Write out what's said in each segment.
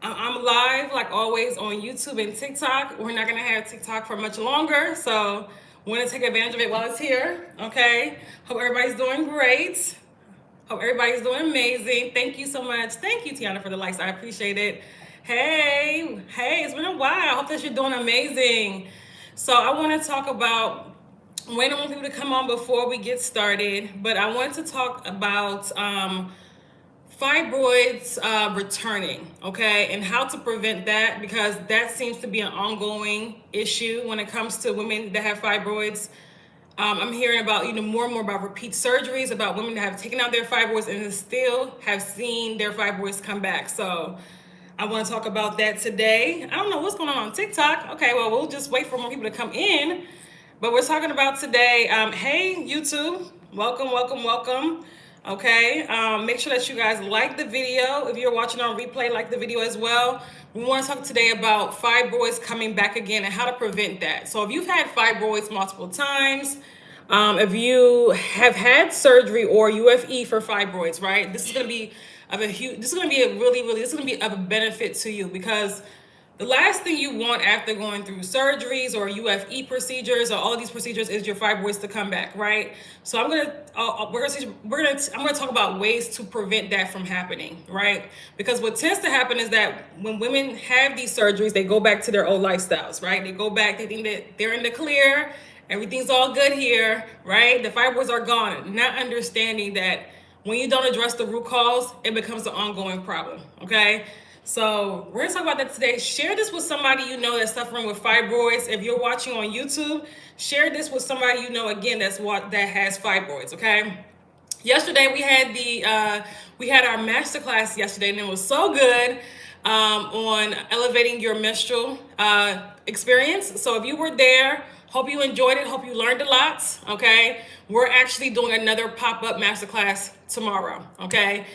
I'm live like always on YouTube and TikTok. We're not gonna have TikTok for much longer, so want to take advantage of it while it's here. Okay. Hope everybody's doing great. Hope everybody's doing amazing. Thank you so much. Thank you, Tiana, for the likes. I appreciate it. Hey, it's been a while. Hope that you're doing amazing. So I want to talk about waiting on people to come on before we get started, but I want to talk about fibroids returning, okay, and how to prevent that, because that seems to be an ongoing issue when it comes to women that have fibroids. I'm hearing about more and more about repeat surgeries, about women that have taken out their fibroids and still have seen their fibroids come back. So I want to talk about that today. I don't know what's going on TikTok. Okay, well, we'll just wait for more people to come in. But we're talking about today, hey, YouTube, welcome. Okay, make sure that you guys like the video. If you're watching on replay, like the video as well. We want to talk today about fibroids coming back again and how to prevent that. So if you've had fibroids multiple times, if you have had surgery or UFE for fibroids, right? This is going to be of a huge, this is going to be a this is going to be of a benefit to you, because the last thing you want after going through surgeries or UFE procedures or all of these procedures is your fibroids to come back, right? So I'm gonna talk about ways to prevent that from happening, right? Because what tends to happen is that when women have these surgeries, they go back to their old lifestyles, right? They go back, they think that they're in the clear, everything's all good here, right? The fibroids are gone, not understanding that when you don't address the root cause, it becomes an ongoing problem, okay? So we're gonna talk about that today. Share this with somebody you know that's suffering with fibroids. If you're watching on YouTube, share this with somebody you know, again, that has fibroids, okay? Yesterday we had our masterclass yesterday, and it was so good on elevating your menstrual experience. So if you were there, hope you enjoyed it, hope you learned a lot, okay? We're actually doing another pop-up masterclass tomorrow, okay?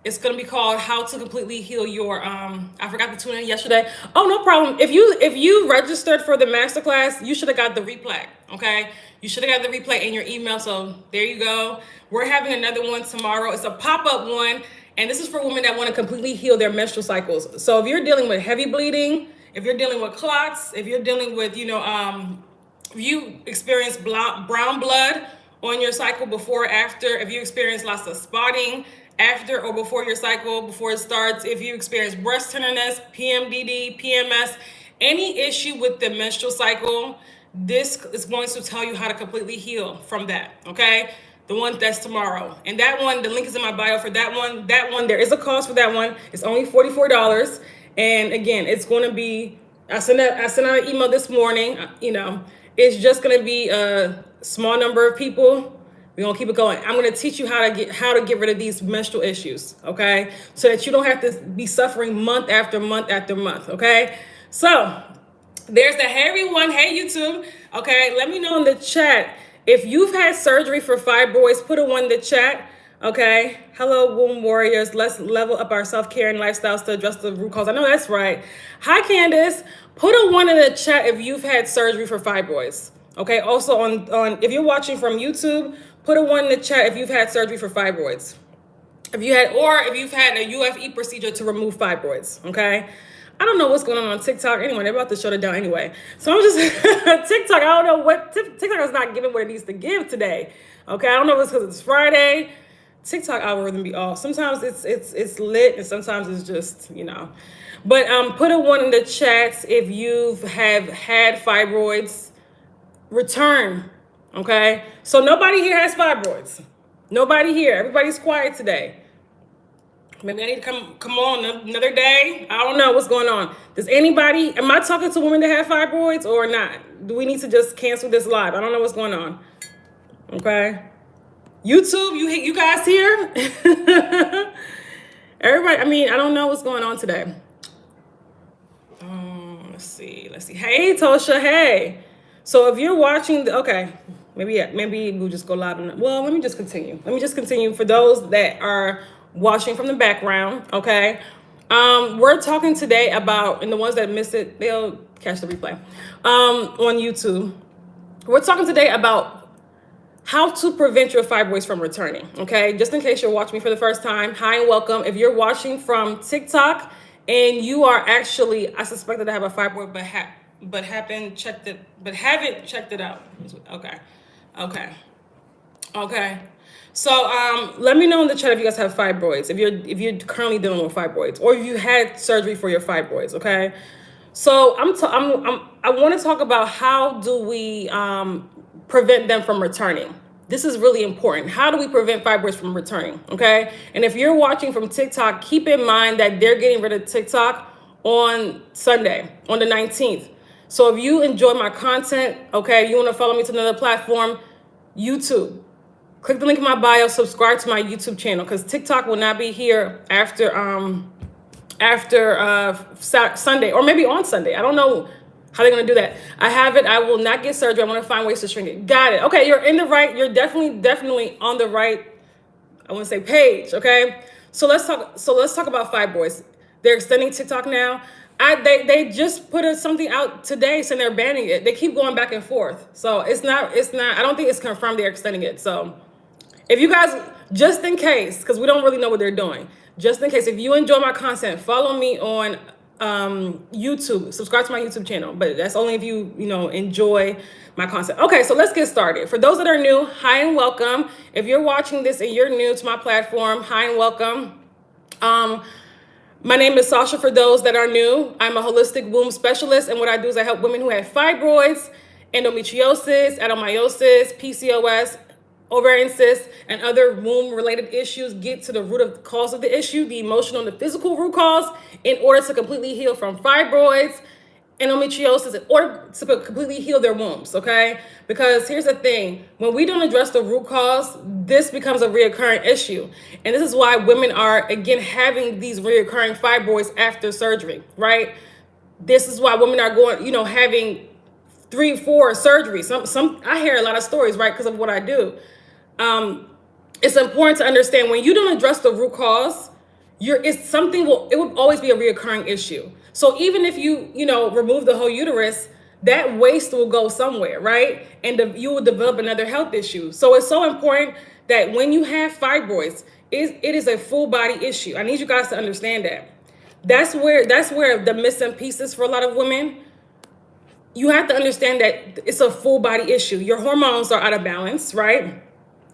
It's going to be called How to Completely Heal Your, I forgot to tune in yesterday. Oh, no problem. If you registered for the masterclass, you should have got the replay, okay? You should have got the replay in your email, so there you go. We're having another one tomorrow. It's a pop-up one, and this is for women that want to completely heal their menstrual cycles. So if you're dealing with heavy bleeding, if you're dealing with clots, if you're dealing with, if you experience brown blood on your cycle before or after, if you experience lots of spotting, after or before your cycle, before it starts, if you experience breast tenderness, PMDD, PMS, any issue with the menstrual cycle, this is going to tell you how to completely heal from that, okay? The one that's tomorrow. And that one, the link is in my bio for that one. That one, there is a cost for that one. It's only $44. And again, it's going to be, I sent out an email this morning, it's just going to be a small number of people. We're gonna keep it going. I'm gonna teach you how to get rid of these menstrual issues, okay? So that you don't have to be suffering month after month after month, okay? So there's the hey everyone, hey YouTube, okay? Let me know in the chat if you've had surgery for fibroids. Put a 1 in the chat, okay? Hello, womb warriors. Let's level up our self-care and lifestyles to address the root cause. I know that's right. Hi, Candace. Put a 1 in the chat if you've had surgery for fibroids, okay? Also on if you're watching from YouTube, put a 1 in the chat if you've had surgery for fibroids. If you've had a UFE procedure to remove fibroids, okay? I don't know what's going on TikTok. Anyway, they're about to shut it down anyway. So I'm just, TikTok, I don't know what, TikTok is not giving what it needs to give today, okay? I don't know if it's because it's Friday. TikTok algorithm be off. Sometimes it's lit and sometimes it's just, But put a 1 in the chat if you have had fibroids return. Okay, so nobody here has fibroids. Nobody here. Everybody's quiet today. Maybe I need to come on another day. I don't know what's going on. Am I talking to women that have fibroids or not? Do we need to just cancel this live? I don't know what's going on. Okay, YouTube, you guys here? Everybody, I don't know what's going on today. Let's see. Hey, Tosha, hey. So if you're watching, okay, maybe we'll just go live. Let me just continue. For those that are watching from the background, okay? We're talking today about, and the ones that missed it, they'll catch the replay on YouTube. We're talking today about how to prevent your fibroids from returning, okay? Just in case you're watching me for the first time, hi and welcome. If you're watching from TikTok and you are actually, I suspect that I have a fibroid, but haven't checked it out. Okay. So let me know in the chat if you guys have fibroids, if you're currently dealing with fibroids, or if you had surgery for your fibroids, okay? So I want to talk about how do we prevent them from returning. This is really important. How do we prevent fibroids from returning, okay? And if you're watching from TikTok, keep in mind that they're getting rid of TikTok on Sunday, on the 19th. So if you enjoy my content, okay, you want to follow me to another platform, YouTube. Click the link in my bio, subscribe to my YouTube channel, because TikTok will not be here after Sunday, or maybe on Sunday. I don't know how they're gonna do that. I have it. I will not get surgery. I want to find ways to shrink it. Got it. Okay, you're you're definitely on the right, I want to say, page. Okay, so let's talk about fibroids. They're extending TikTok now. They just put something out today saying they're banning it. They keep going back and forth. So it's not. I don't think it's confirmed they're extending it. So if you guys, just in case, because we don't really know what they're doing, just in case, if you enjoy my content, follow me on YouTube, subscribe to my YouTube channel, but that's only if you enjoy my content. Okay, so let's get started. For those that are new, hi and welcome. If you're watching this and you're new to my platform, hi and welcome. My name is Sasha. For those that are new, I'm a holistic womb specialist, and what I do is I help women who have fibroids, endometriosis, adenomyosis, PCOS, ovarian cysts, and other womb-related issues get to the root of the cause of the issue, the emotional and the physical root cause, in order to completely heal from fibroids, endometriosis, in order to completely heal their wombs, okay? Because here's the thing, when we don't address the root cause, this becomes a reoccurring issue. And this is why women are, again, having these reoccurring fibroids after surgery, right? This is why women are going, having 3, 4 surgeries. I hear a lot of stories, right, because of what I do. It's important to understand, when you don't address the root cause, it will always be a reoccurring issue. So even if you remove the whole uterus, that waste will go somewhere, right? And you will develop another health issue. So it's so important that when you have fibroids, it is a full body issue. I need you guys to understand that. That's where the missing pieces for a lot of women. You have to understand that it's a full body issue. Your hormones are out of balance, right?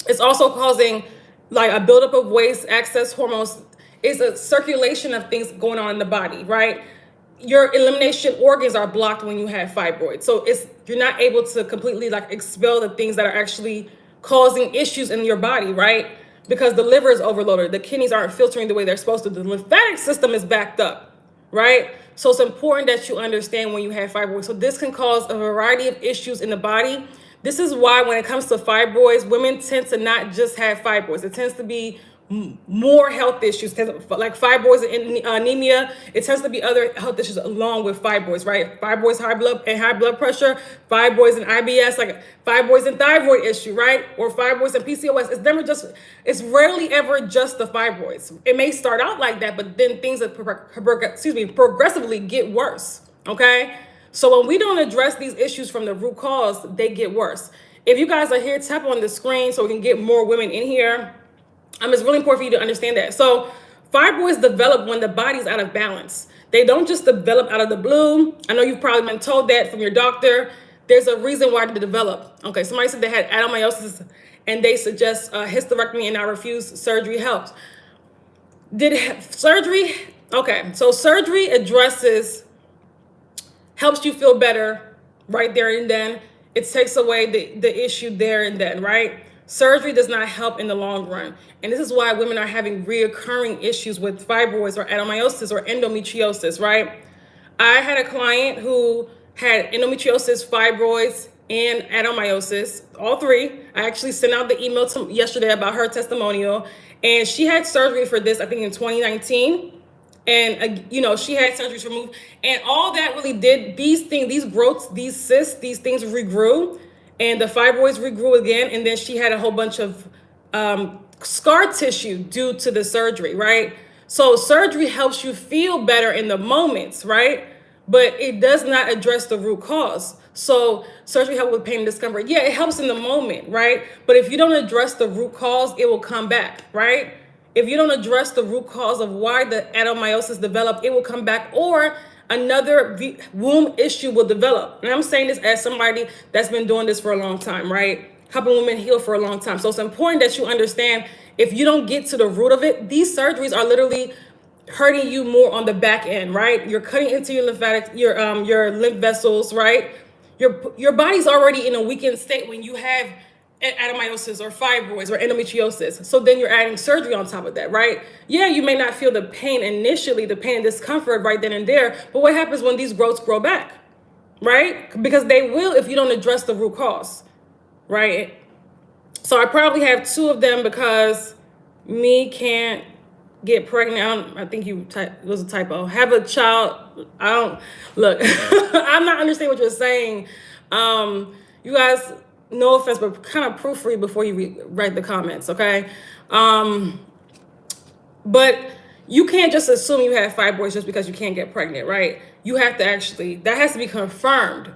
It's also causing like a buildup of waste, excess hormones. It's a circulation of things going on in the body, right? Your elimination organs are blocked when you have fibroids. So you're not able to completely expel the things that are actually causing issues in your body, right? Because the liver is overloaded. The kidneys aren't filtering the way they're supposed to. The lymphatic system is backed up, right? So it's important that you understand when you have fibroids. So this can cause a variety of issues in the body. This is why when it comes to fibroids, women tend to not just have fibroids. It tends to be more health issues, like fibroids and anemia. It tends to be other health issues along with fibroids, right? Fibroids, high blood pressure, fibroids and IBS, like fibroids and thyroid issue, right? Or fibroids and PCOS. It's rarely ever just the fibroids. It may start out like that, but then things that progressively get worse, okay? So when we don't address these issues from the root cause, they get worse. If you guys are here, tap on the screen so we can get more women in here. It's really important for you to understand that. So fibroids develop when the body's out of balance. They don't just develop out of the blue. I know you've probably been told that from your doctor. There's a reason why they develop. Okay, somebody said they had adenomyosis and they suggest hysterectomy, and I refuse. Surgery helps. Surgery? Okay, so surgery helps you feel better right there and then. It takes away the issue there and then, right? Surgery does not help in the long run. And this is why women are having reoccurring issues with fibroids or adenomyosis or endometriosis, right? I had a client who had endometriosis, fibroids, and adenomyosis, all 3. I actually sent out the email yesterday about her testimonial, and she had surgery for this, I think in 2019. And, she had surgeries removed, and all that really did, these growths, these cysts, these things regrew, and the fibroids regrew again. And then she had a whole bunch of scar tissue due to the surgery, right? So surgery helps you feel better in the moments, right? but it does not address the root cause. So surgery helps with pain and discomfort. Yeah, it helps in the moment, right? But if you don't address the root cause, it will come back, right? If you don't address the root cause of why the adenomyosis developed, it will come back, or another womb issue will develop. And I'm saying this as somebody that's been doing this for a long time, right? Helping women heal for a long time. So it's important that you understand, if you don't get to the root of it, these surgeries are literally hurting you more on the back end, right? You're cutting into your your lymph vessels, right? Your body's already in a weakened state when you have adenomyosis or fibroids or endometriosis. So then you're adding surgery on top of that, right? Yeah, you may not feel the pain initially, the pain and discomfort right then and there, but what happens when these growths grow back, right? Because they will if you don't address the root cause, right? So I probably have 2 of them because me can't get pregnant. I think it was a typo. Have a child. I don't look. I'm not understanding what you're saying. You guys, no offense, but kind of proofread before you write the comments, okay? But you can't just assume you have fibroids just because you can't get pregnant, right? You have to actually, that has to be confirmed.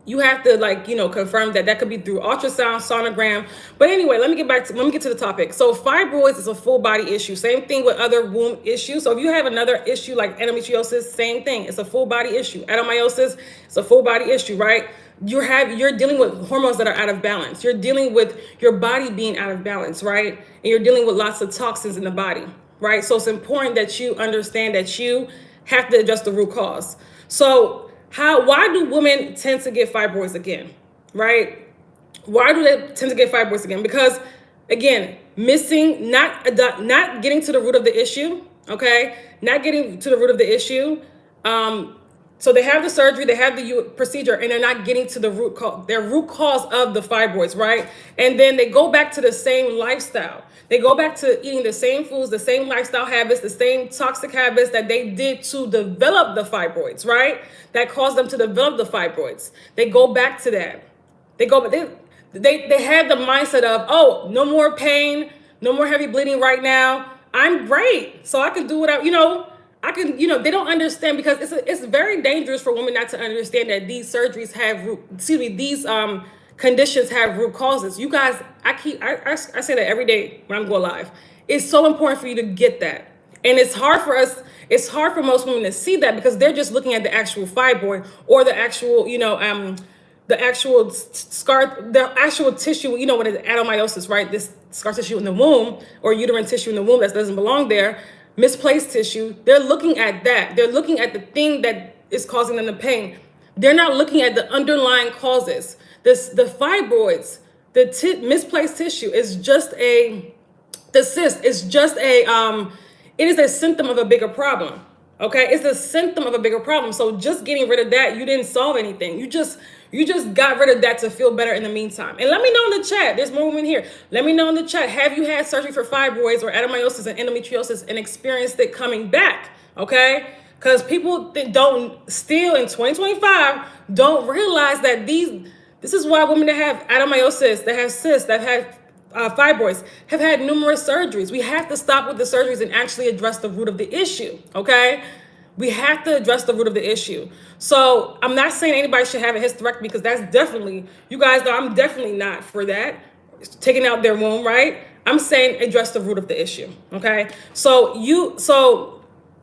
You have to, like, confirm that could be through ultrasound, sonogram. But anyway, let me get to the topic. So fibroids is a full body issue. Same thing with other womb issues. So if you have another issue like endometriosis, same thing. It's a full body issue. Adenomyosis, it's a full body issue, right? You're dealing with hormones that are out of balance. You're dealing with your body being out of balance, right? And you're dealing with lots of toxins in the body, right? So it's important that you understand that you have to address the root cause. So why do women tend to get fibroids again, right? Why do they tend to get fibroids again? Because, again, not getting to the root of the issue, okay? Not getting to the root of the issue. So they have the surgery, they have the procedure, and they're not getting to the root cause of the fibroids, right? And then they go back to the same lifestyle. They go back to eating the same foods, the same lifestyle habits, the same toxic habits that they did to develop the fibroids, right? That caused them to develop the fibroids. They go back to that. They have the mindset of, oh, no more pain, no more heavy bleeding right now. I'm great, so I can do what they don't understand, because it's very dangerous for women not to understand that these surgeries have conditions have root causes. You guys, I say that every day when I'm going live. It's so important for you to get that. And it's hard for most women to see that, because they're just looking at the actual fibroid or the actual, the actual scar, the actual tissue, when it's adenomyosis, right? This scar tissue in the womb or uterine tissue in the womb that doesn't belong there, misplaced tissue. They're looking at that. They're looking at the thing that is causing them the pain. They're not looking at the underlying causes. The fibroids, misplaced tissue is just the cyst is just it is a symptom of a bigger problem. Okay, it's a symptom of a bigger problem. So just getting rid of that, you didn't solve anything. You just got rid of that to feel better in the meantime. And let me know in the chat. There's more women here. Let me know in the chat. Have you had surgery for fibroids or adenomyosis and endometriosis and experienced it coming back? Okay, because people don't still in 2025 don't realize that this is why women that have adenomyosis, that have cysts, that have fibroids, have had numerous surgeries. We have to stop with the surgeries and actually address the root of the issue, okay? We have to address the root of the issue. So I'm not saying anybody should have a hysterectomy, because that's definitely, you guys know I'm definitely not for that, taking out their womb, right? I'm saying address the root of the issue, okay? So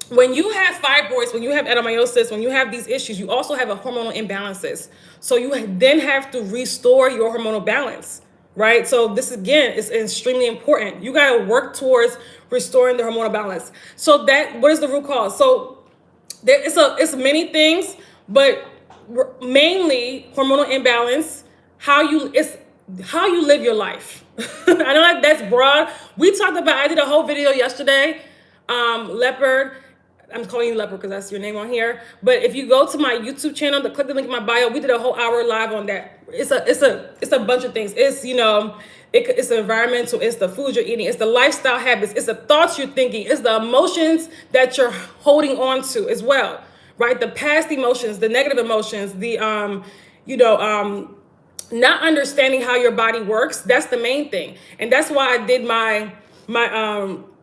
when you have fibroids, when you have adenomyosis, when you have these issues, you also have hormonal imbalances. So you then have to restore your hormonal balance, right? So this, again, is extremely important. You got to work towards restoring the hormonal balance. So what is the root cause? So it's many things, but mainly hormonal imbalance, how you live your life. I know that's broad. I did a whole video yesterday, leopard. I'm calling you Leopard because that's your name on here. But if you go to my YouTube channel, click the link in my bio. We did a whole hour live on that. It's a bunch of things. It's it's the environmental. It's the food you're eating. It's the lifestyle habits. It's the thoughts you're thinking. It's the emotions that you're holding on to as well, right? The past emotions, the negative emotions, the not understanding how your body works. That's the main thing, and that's why I did my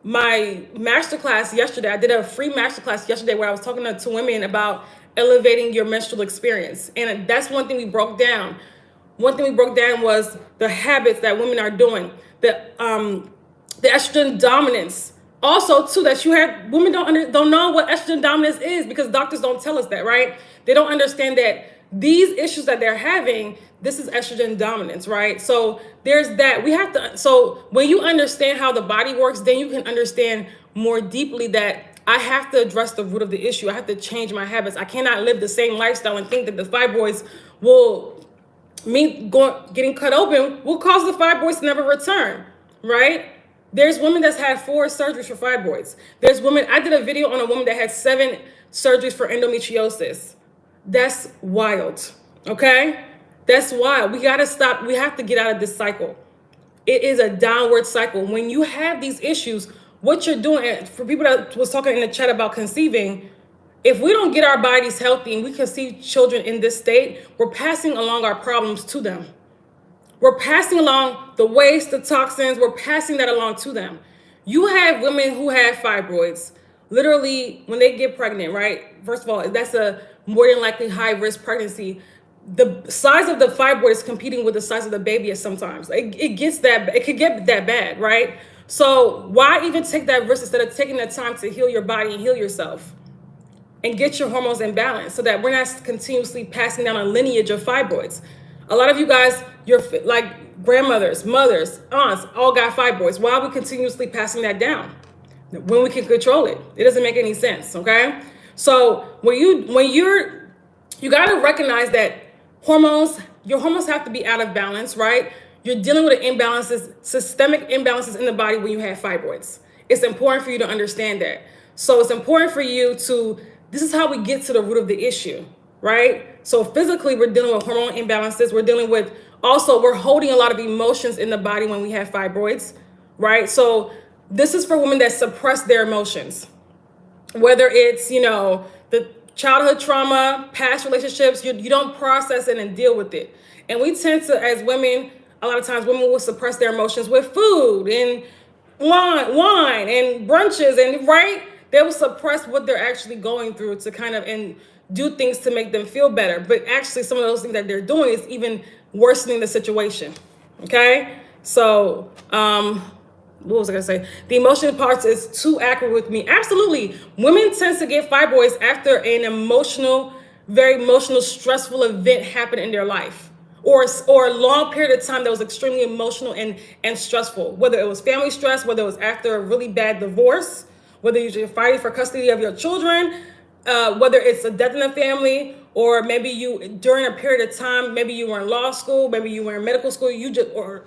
my masterclass yesterday. I did a free masterclass yesterday where I was talking to women about elevating your menstrual experience. And that's one thing we broke down. One thing we broke down was the habits that women are doing, the estrogen dominance. Also, too, that you have women don't know what estrogen dominance is because doctors don't tell us that, right? They don't understand that these issues that they're having, this is estrogen dominance, right? So there's that. We have to. So when you understand how the body works, then you can understand more deeply that I have to address the root of the issue. I have to change my habits. I cannot live the same lifestyle and think that the fibroids will getting cut open will cause the fibroids to never return, right? There's women that's had 4 surgeries for fibroids. There's women, I did a video on a woman that had 7 surgeries for endometriosis. That's wild, okay? That's wild. We gotta stop. We have to get out of this cycle. It is a downward cycle. When you have these issues, what you're doing, for people that was talking in the chat about conceiving, if we don't get our bodies healthy and we conceive children in this state, we're passing along our problems to them. We're passing along the waste, the toxins, we're passing that along to them. You have women who have fibroids, literally when they get pregnant, right? First of all, that's a more than likely high risk pregnancy. The size of the fibroid is competing with the size of the baby at sometimes. It could get that bad, right? So why even take that risk instead of taking the time to heal your body and heal yourself and get your hormones in balance so that we're not continuously passing down a lineage of fibroids. A lot of you guys, you're like grandmothers, mothers, aunts, all got fibroids. Why are we continuously passing that down when we can control it? It doesn't make any sense, okay? So when you got to recognize that your hormones have to be out of balance, right? You're dealing with imbalances, systemic imbalances in the body when you have fibroids. It's important for you to understand that. So it's important for you this is how we get to the root of the issue, right? So physically, we're dealing with hormone imbalances. We're holding a lot of emotions in the body when we have fibroids, right? So this is for women that suppress their emotions, whether it's, the childhood trauma, past relationships, you don't process it and deal with it. And we tend to, as women, a lot of times women will suppress their emotions with food and wine and brunches, and right? They will suppress what they're actually going through to kind of and do things to make them feel better. But actually some of those things that they're doing is even worsening the situation. Okay? So what was I gonna say? The emotional parts is too accurate with me. Absolutely. Women tend to get fibroids after an very emotional, stressful event happened in their life. Or a long period of time that was extremely emotional and stressful. Whether it was family stress, whether it was after a really bad divorce, whether you're fighting for custody of your children, whether it's a death in the family, or maybe during a period of time, maybe you were in law school, maybe you were in medical school,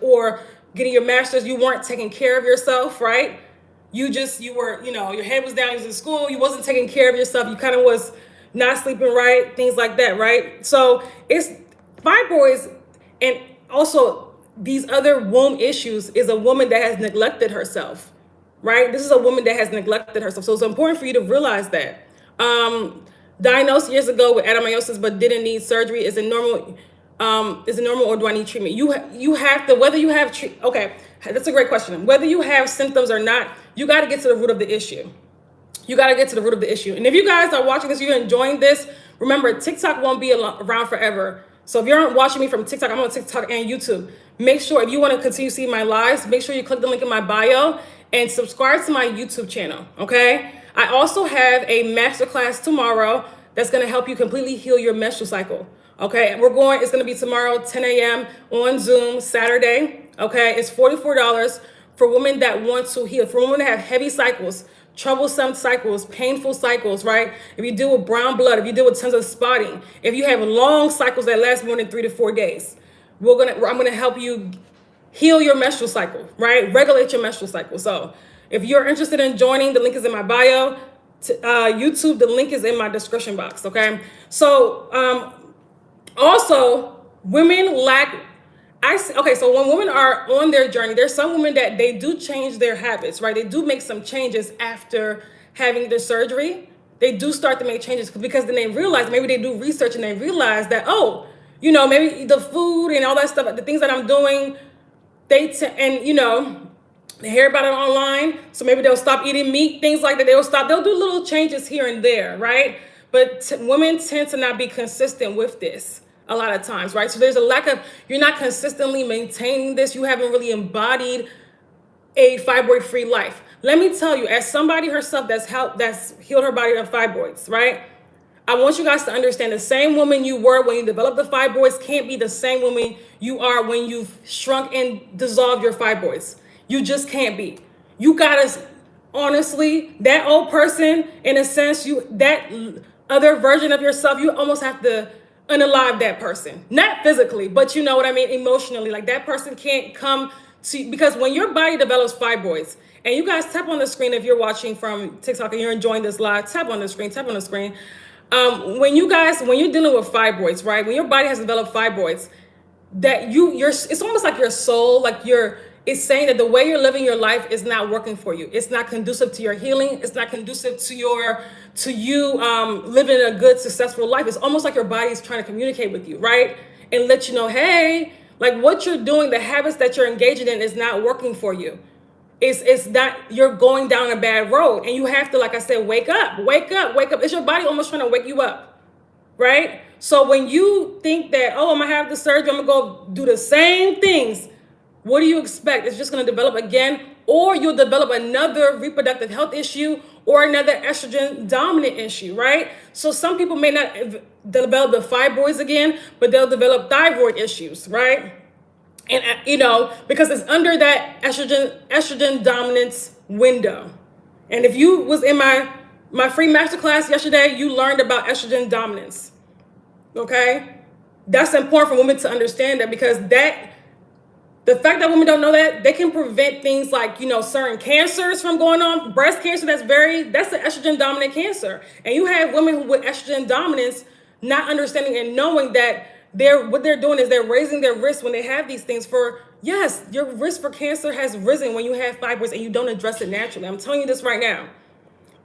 or getting your master's, you weren't taking care of yourself, right? You were, your head was down, you was in school, you wasn't taking care of yourself, you kind of was not sleeping right, things like that, right? So it's fibroids, and also these other womb issues is a woman that has neglected herself, right? This is a woman that has neglected herself. So it's important for you to realize that. Diagnosed years ago with adenomyosis but didn't need surgery. Is it normal or do I need treatment? You have to, whether you have okay, that's a great question. Whether you have symptoms or not, you got to get to the root of the issue. You got to get to the root of the issue. And if you guys are watching this, you're enjoying this, remember, TikTok won't be around forever. So if you're watching me from TikTok, I'm on TikTok and YouTube. Make sure, if you want to continue seeing my lives, make sure you click the link in my bio and subscribe to my YouTube channel, okay? I also have a masterclass tomorrow that's going to help you completely heal your menstrual cycle, okay? It's going to be tomorrow, 10 a.m. on Zoom, Saturday, okay? It's $44 for women that want to heal, for women that have heavy cycles, troublesome cycles, painful cycles, right? If you deal with brown blood, if you deal with tons of spotting, if you have long cycles that last more than 3 to 4 days, I'm gonna help you heal your menstrual cycle, right? Regulate your menstrual cycle. So if you're interested in joining, the link is in my bio. YouTube, the link is in my description box, okay? So also, women lack. So when women are on their journey, there's some women that they do change their habits, right? They do make some changes after having the surgery. They do start to make changes because then they realize, maybe they do research and they realize that, maybe the food and all that stuff, the things that I'm doing, They hear about it online, so maybe they'll stop eating meat, things like that. They'll do little changes here and there, right? But women tend to not be consistent with this a lot of times, right? So there's a lack of, you're not consistently maintaining this. You haven't really embodied a fibroid-free life. Let me tell you, as somebody herself that's healed her body of fibroids, right? I want you guys to understand the same woman you were when you developed the fibroids can't be the same woman you are when you've shrunk and dissolved your fibroids. You just can't be. You gotta, honestly, that old person, in a sense, that other version of yourself, you almost have to unalive that person. Not physically, but you know what I mean, emotionally. Like that person can't come to, because when your body develops fibroids, and you guys tap on the screen if you're watching from TikTok and you're enjoying this live, tap on the screen. When you're dealing with fibroids, right? When your body has developed fibroids, it's almost like your soul, it's saying that the way you're living your life is not working for you. It's not conducive to your healing. It's not conducive to you living a good, successful life. It's almost like your body is trying to communicate with you, right? And let you know, hey, like what you're doing, the habits that you're engaging in is not working for you. It's not, you're going down a bad road, and you have to, like I said, wake up. It's your body almost trying to wake you up, right? So when you think that, oh, I'm gonna have the surgery, I'm gonna go do the same things, what do you expect? It's just gonna develop again, or you'll develop another reproductive health issue or another estrogen dominant issue, right? So some people may not develop the fibroids again, but they'll develop thyroid issues, right? And because it's under that estrogen dominance window. And if you was in my free masterclass yesterday, you learned about estrogen dominance. Okay? That's important for women to understand that, because the fact that women don't know that, they can prevent things like, certain cancers from going on. Breast cancer, that's an estrogen dominant cancer. And you have women who with estrogen dominance not understanding and knowing that what they're doing is they're raising their risk when they have these things yes, your risk for cancer has risen when you have fibroids and you don't address it naturally. I'm telling you this right now.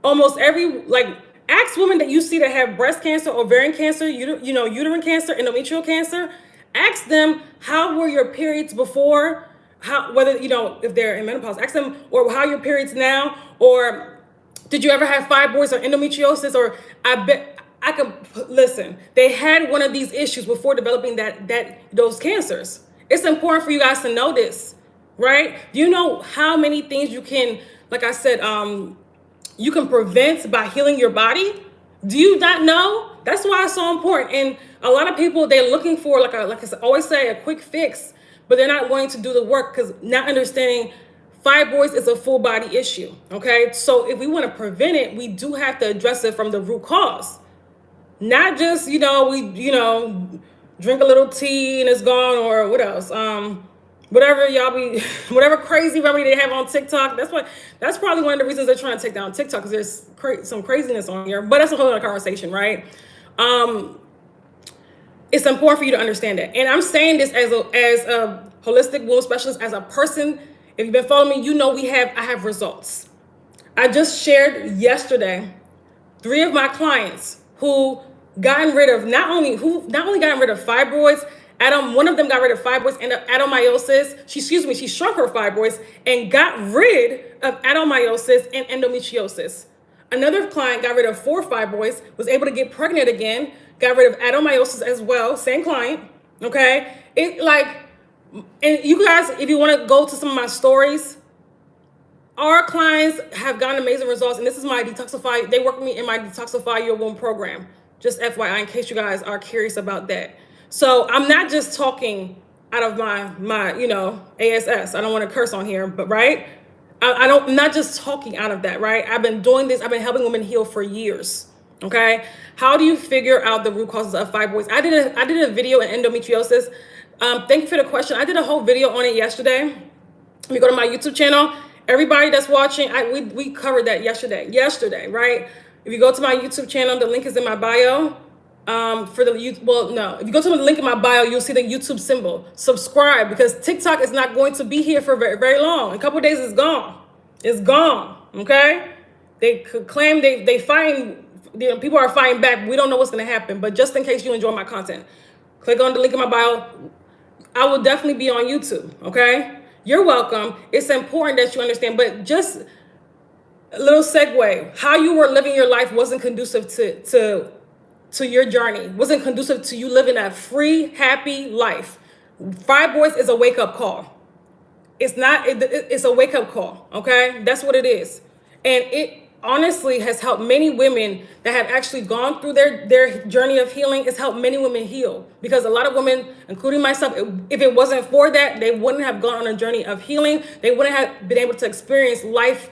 Almost ask women that you see that have breast cancer, ovarian cancer, uterine cancer, endometrial cancer. Ask them, how were your periods before? If they're in menopause, ask them, or how are your periods now? Or did you ever have fibroids or endometriosis? Or listen, they had one of these issues before developing those cancers. It's important for you guys to know this, right? Do you know how many things you can, like I said, you can prevent by healing your body? Do you not know? That's why it's so important. And a lot of people, they're looking for, like I always say, a quick fix, but they're not willing to do the work because not understanding fibroids is a full body issue, okay? So if we want to prevent it, we do have to address it from the root cause. Not just, we drink a little tea and it's gone, or what else? Whatever crazy remedy they have on TikTok. That's probably one of the reasons they're trying to take down TikTok, because there's some craziness on here. But that's a whole other conversation, right? It's important for you to understand that. And I'm saying this as a holistic wound specialist, as a person. If you've been following me, I have results. I just shared yesterday 3 of my clients who gotten rid of not only gotten rid of fibroids. One of them got rid of fibroids and adenomyosis. She shrunk her fibroids and got rid of adenomyosis and endometriosis. Another client got rid of 4 fibroids, was able to get pregnant again, got rid of adenomyosis as well. Same client, okay? And you guys, if you want to go to some of my stories, our clients have gotten amazing results. And this is my Detoxify. They work with me in my Detoxify Your Womb program. Just FYI, in case you guys are curious about that. So I'm not just talking out of my ASS. I don't want to curse on here, but right? I'm not just talking out of that, right? I've been doing this. I've been helping women heal for years. Okay. How do you figure out the root causes of fibroids? I did a video in endometriosis. Thank you for the question. I did a whole video on it yesterday. If you go to my YouTube channel, everybody that's watching, we covered that yesterday, right? If you go to my YouTube channel, the link is in my bio. If you go to the link in my bio, you'll see the YouTube symbol. Subscribe, because TikTok is not going to be here for very, very long. In a couple of days, it's gone. It's gone. Okay. They could claim they fighting. People are fighting back. We don't know what's going to happen. But just in case you enjoy my content, click on the link in my bio. I will definitely be on YouTube. Okay. You're welcome. It's important that you understand, but just a little segue, how you were living your life wasn't conducive to your journey, wasn't conducive to you living a free, happy life. Fibroids is a wake-up call. It's not, it's a wake-up call, okay? That's what it is. And it honestly has helped many women that have actually gone through their journey of healing. It's helped many women heal, because a lot of women, including myself, if it wasn't for that, they wouldn't have gone on a journey of healing. They wouldn't have been able to experience life,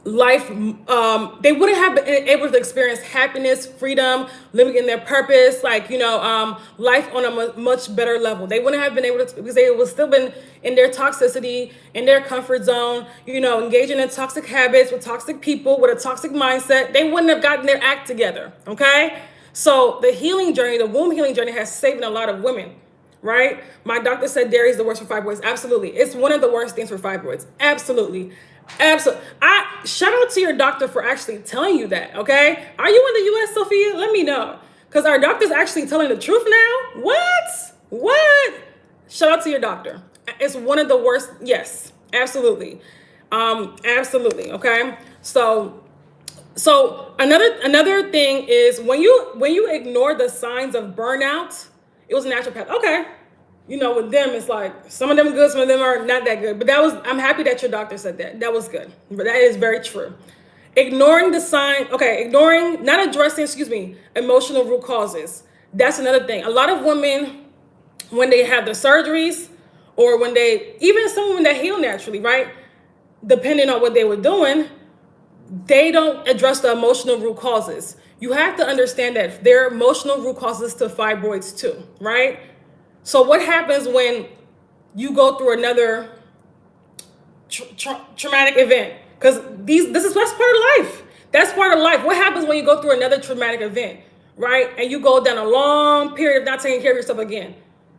they wouldn't have been able to experience happiness, freedom, living in their purpose, like, life on a much better level. They wouldn't have been able to, because they would still been in their toxicity, in their comfort zone, engaging in toxic habits with toxic people, with a toxic mindset. They wouldn't have gotten their act together, okay? So the healing journey, the womb healing journey, has saved a lot of women, right? My doctor said dairy is the worst for fibroids. Absolutely. It's one of the worst things for fibroids. Absolutely. Absolutely. Shout out to your doctor for actually telling you that, okay? Are you in the US, Sophia? Let me know. Because our doctor's actually telling the truth now. What? Shout out to your doctor. It's one of the worst. Yes, absolutely. Absolutely. Okay. So another thing is when you ignore the signs of burnout, it was a naturopath. Okay. With them, it's like some of them good, some of them are not that good. But I'm happy that your doctor said that. That was good. But that is very true. Ignoring the sign, not addressing, emotional root causes. That's another thing. A lot of women, when they have the surgeries, or even some women that heal naturally, right? Depending on what they were doing, they don't address the emotional root causes. You have to understand that there are emotional root causes to fibroids too, right? So what happens when you go through another traumatic event? Because that's part of life. That's part of life. What happens when you go through another traumatic event, right? And you go down a long period of not taking care of yourself again,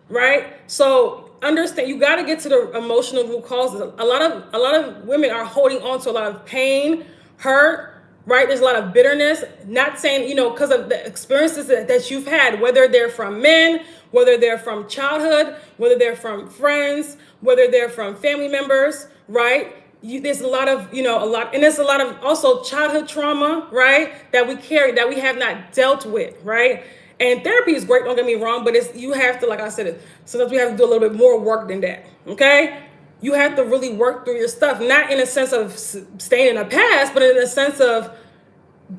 right? So understand, you got to get to the emotional root causes. A lot of women are holding on to a lot of pain, hurt, right? There's a lot of bitterness, not saying, because of the experiences that you've had, whether they're from men, whether they're from childhood, whether they're from friends, whether they're from family members, right? There's a lot of, and there's a lot of also childhood trauma, right? That we carry, that we have not dealt with, right? And therapy is great, don't get me wrong, but you have to, like I said, sometimes we have to do a little bit more work than that, okay? You have to really work through your stuff, not in a sense of staying in the past, but in a sense of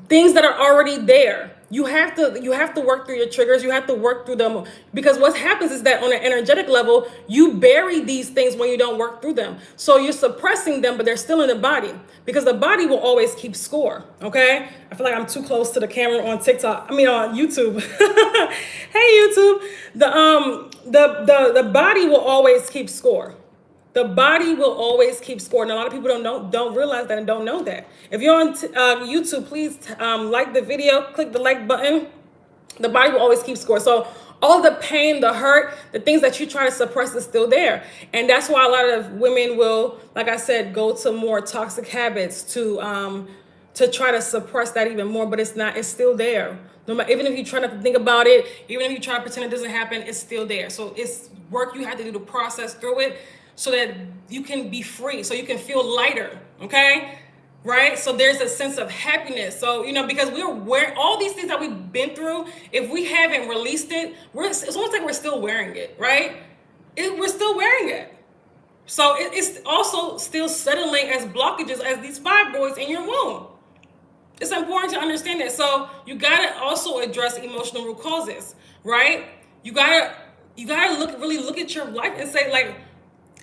things that are already there. You have to work through your triggers. You have to work through them, because what happens is that on an energetic level, you bury these things when you don't work through them. So you're suppressing them, but they're still in the body, because the body will always keep score. Okay. I feel like I'm too close to the camera on TikTok. On YouTube. Hey, YouTube. The body will always keep score. The body will always keep score. And a lot of people don't realize that and don't know that. If you're on YouTube, please like the video, click the like button. The body will always keep score. So all the pain, the hurt, the things that you try to suppress is still there. And that's why a lot of women will, like I said, go to more toxic habits to try to suppress that even more. But it's still there. No matter, even if you try not to think about it, even if you try to pretend it doesn't happen, it's still there. So it's work you have to do to process through it, so that you can be free, so you can feel lighter, okay? Right? So there's a sense of happiness. So, because we're wearing all these things that we've been through, if we haven't released it, it's almost like we're still wearing it, right? We're still wearing it. So it's also still settling as blockages, as these fibroids in your womb. It's important to understand that. So you gotta also address emotional root causes, right? You gotta really look at your life and say,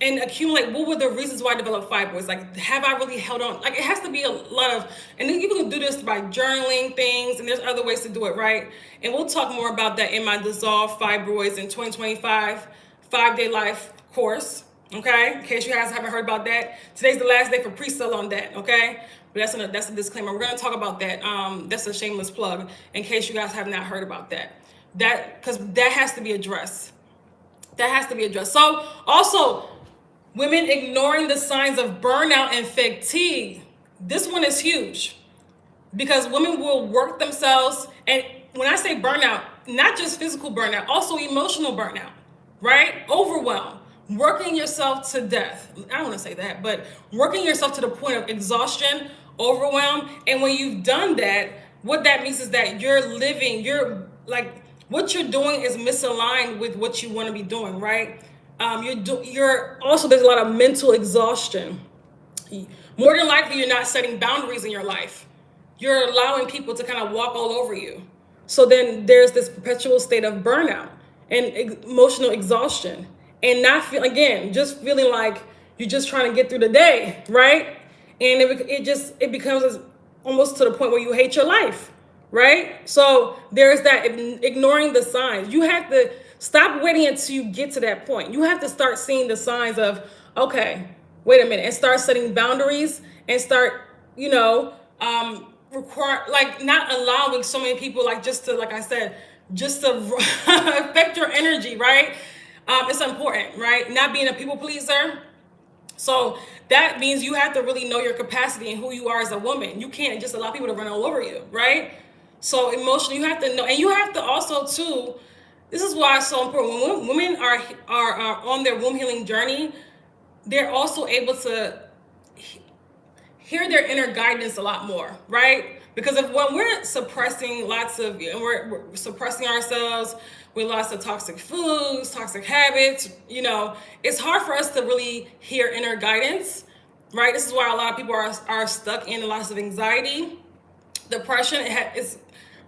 and accumulate, what were the reasons why I developed fibroids? Like, have I really held on? Like, it has to be a lot of, and then you can do this by journaling things, and there's other ways to do it, right? And we'll talk more about that in my Dissolve Fibroids in 2025 5-day life course, okay? In case you guys haven't heard about that. Today's the last day for pre-sale on that, okay? But that's a disclaimer. We're gonna talk about that. That's a shameless plug in case you guys have not heard about that. Because that has to be addressed. That has to be addressed. So also, women ignoring the signs of burnout and fatigue. This one is huge, because women will work themselves. And when I say burnout, not just physical burnout, also emotional burnout, right? Overwhelm, working yourself to death. I don't want to say that, but working yourself to the point of exhaustion, overwhelm. And when you've done that, what that means is that you're like, what you're doing is misaligned with what you want to be doing, right? You're also, there's a lot of mental exhaustion. More than likely, you're not setting boundaries in your life. You're allowing people to kind of walk all over you. So then there's this perpetual state of burnout and emotional exhaustion, and not feel, again, just feeling like you're just trying to get through the day, right? And it becomes almost to the point where you hate your life, right? So there's that ignoring the signs. You have to stop waiting until you get to that point. You have to start seeing the signs of, okay, wait a minute, and start setting boundaries and start, like not allowing so many people, like just to, like I said, just to affect your energy, right? It's important, right? Not being a people pleaser. So that means you have to really know your capacity and who you are as a woman. You can't just allow people to run all over you, right? So emotionally, you have to know, and you have to also too. This is why it's so important. When women are on their womb healing journey, they're also able to hear their inner guidance a lot more, right? Because when we're suppressing we're suppressing ourselves with lots of toxic foods, toxic habits, it's hard for us to really hear inner guidance, right? This is why a lot of people are stuck in lots of anxiety, depression. It's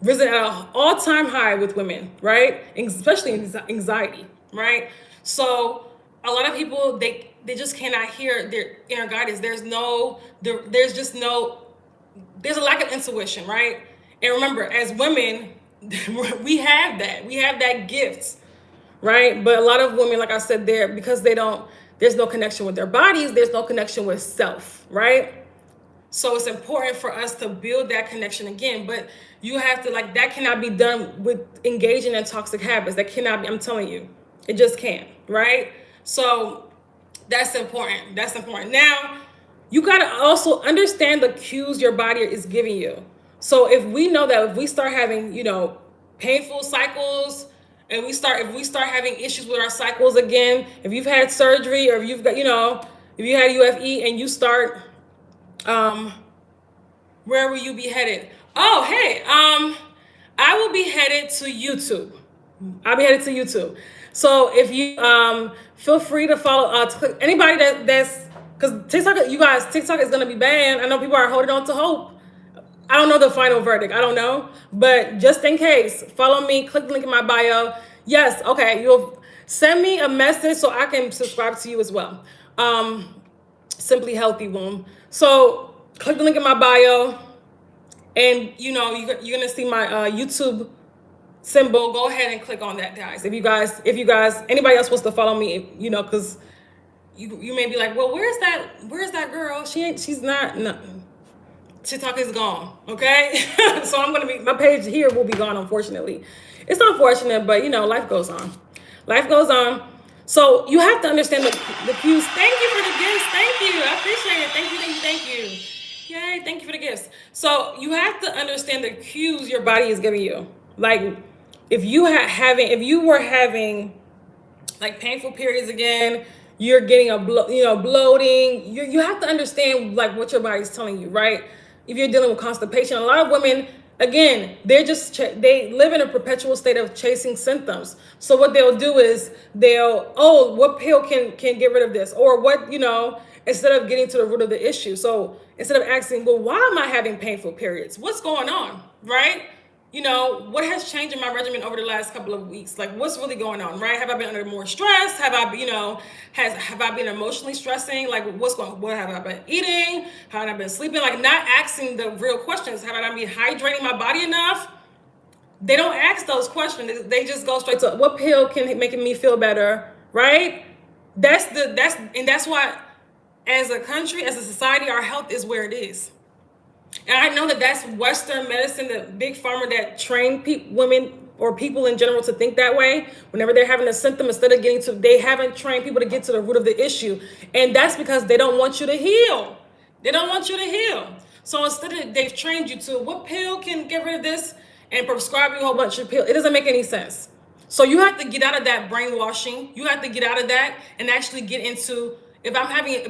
risen at an all-time high with women, right? Especially anxiety, right? So a lot of people, they just cannot hear their inner guidance. There's a lack of intuition, right? And remember, as women, we have that gift, right? But a lot of women, like I said, because there's no connection with their bodies, there's no connection with self, right? So it's important for us to build that connection again, but you have to, that cannot be done with engaging in toxic habits. That cannot be, I'm telling you, it just can't, right? So that's important. Now, you got to also understand the cues your body is giving you. So if we know that if we start having, painful cycles, and if we start having issues with our cycles again, if you've had surgery, or if you've got, if you had UFE and you start, where will you be headed? Oh, hey, I will be headed to YouTube. I'll be headed to YouTube. So if you feel free to follow anybody that's, because TikTok is gonna be banned. I know people are holding on to hope. I don't know the final verdict. I don't know, but just in case, follow me. Click the link in my bio. Yes, okay. You'll send me a message so I can subscribe to you as well. Simply Healthy Womb. So click the link in my bio, and you're gonna see my YouTube symbol. Go ahead and click on that, guys. If you guys, anybody else wants to follow me, because you may be like, well, where's that girl? She's not. No. TikTok is gone. Okay, so my page here will be gone. Unfortunately, it's unfortunate, but life goes on. Life goes on. So you have to understand the cues. Thank you for the gifts. Thank you. I appreciate it. Thank you. Yay, thank you for the gifts. So you have to understand the cues your body is giving you. Like if you were having like painful periods again, you're getting bloating. You have to understand like what your body's telling you, right? If you're dealing with constipation, a lot of women, again, they live in a perpetual state of chasing symptoms. So what they'll do is what pill can get rid of this, or what, instead of getting to the root of the issue. So instead of asking, well, why am I having painful periods? What's going on, right? What has changed in my regimen over the last couple of weeks? Like, what's really going on, right? Have I been under more stress? Have I, have I been emotionally stressing? Like, what have I been eating? How have I been sleeping? Like, not asking the real questions. Have I not been hydrating my body enough? They don't ask those questions. They just go straight to what pill can make me feel better, right? That's why, as a country, as a society, our health is where it is. And I know that that's Western medicine, the big pharma that train women or people in general to think that way. Whenever they're having a symptom, they haven't trained people to get to the root of the issue. And that's because they don't want you to heal. They don't want you to heal. So instead, they've trained you to what pill can get rid of this and prescribe you a whole bunch of pills. It doesn't make any sense. So you have to get out of that brainwashing. You have to get out of that and actually get into, if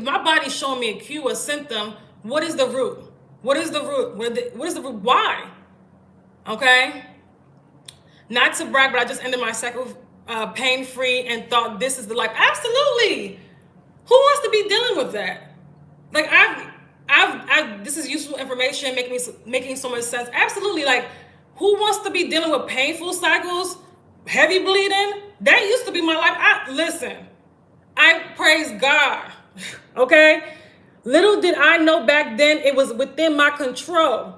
my body's showing me a cue, a symptom, what is the root? What is the root? What is the root? Why? Okay? Not to brag, but I just ended my cycle pain-free and thought this is the life. Absolutely. Who wants to be dealing with that? Like this is useful information, making so much sense. Absolutely. Like, who wants to be dealing with painful cycles, heavy bleeding? That used to be my life. Listen, I praise God. Okay? Little did I know back then it was within my control.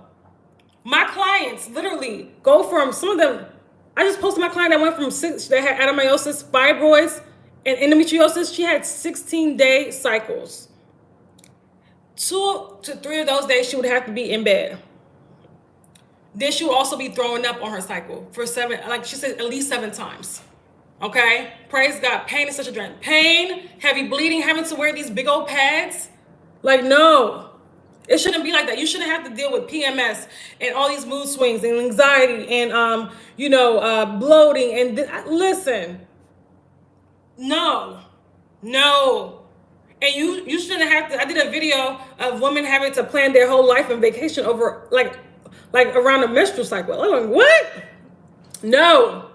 My clients literally go from, some of them, I just posted my client that went from they had adenomyosis, fibroids, and endometriosis. She had 16-day cycles. 2 to 3 of those days she would have to be in bed. Then she would also be throwing up on her cycle for 7, like she said, at least 7 times. Okay? Praise God. Pain is such a drain. Pain, heavy bleeding, having to wear these big old pads. Like, no. It shouldn't be like that. You shouldn't have to deal with PMS and all these mood swings and anxiety and, bloating. And listen. No. And you shouldn't have to. I did a video of women having to plan their whole life and vacation over, like around a menstrual cycle. I'm like, what? No.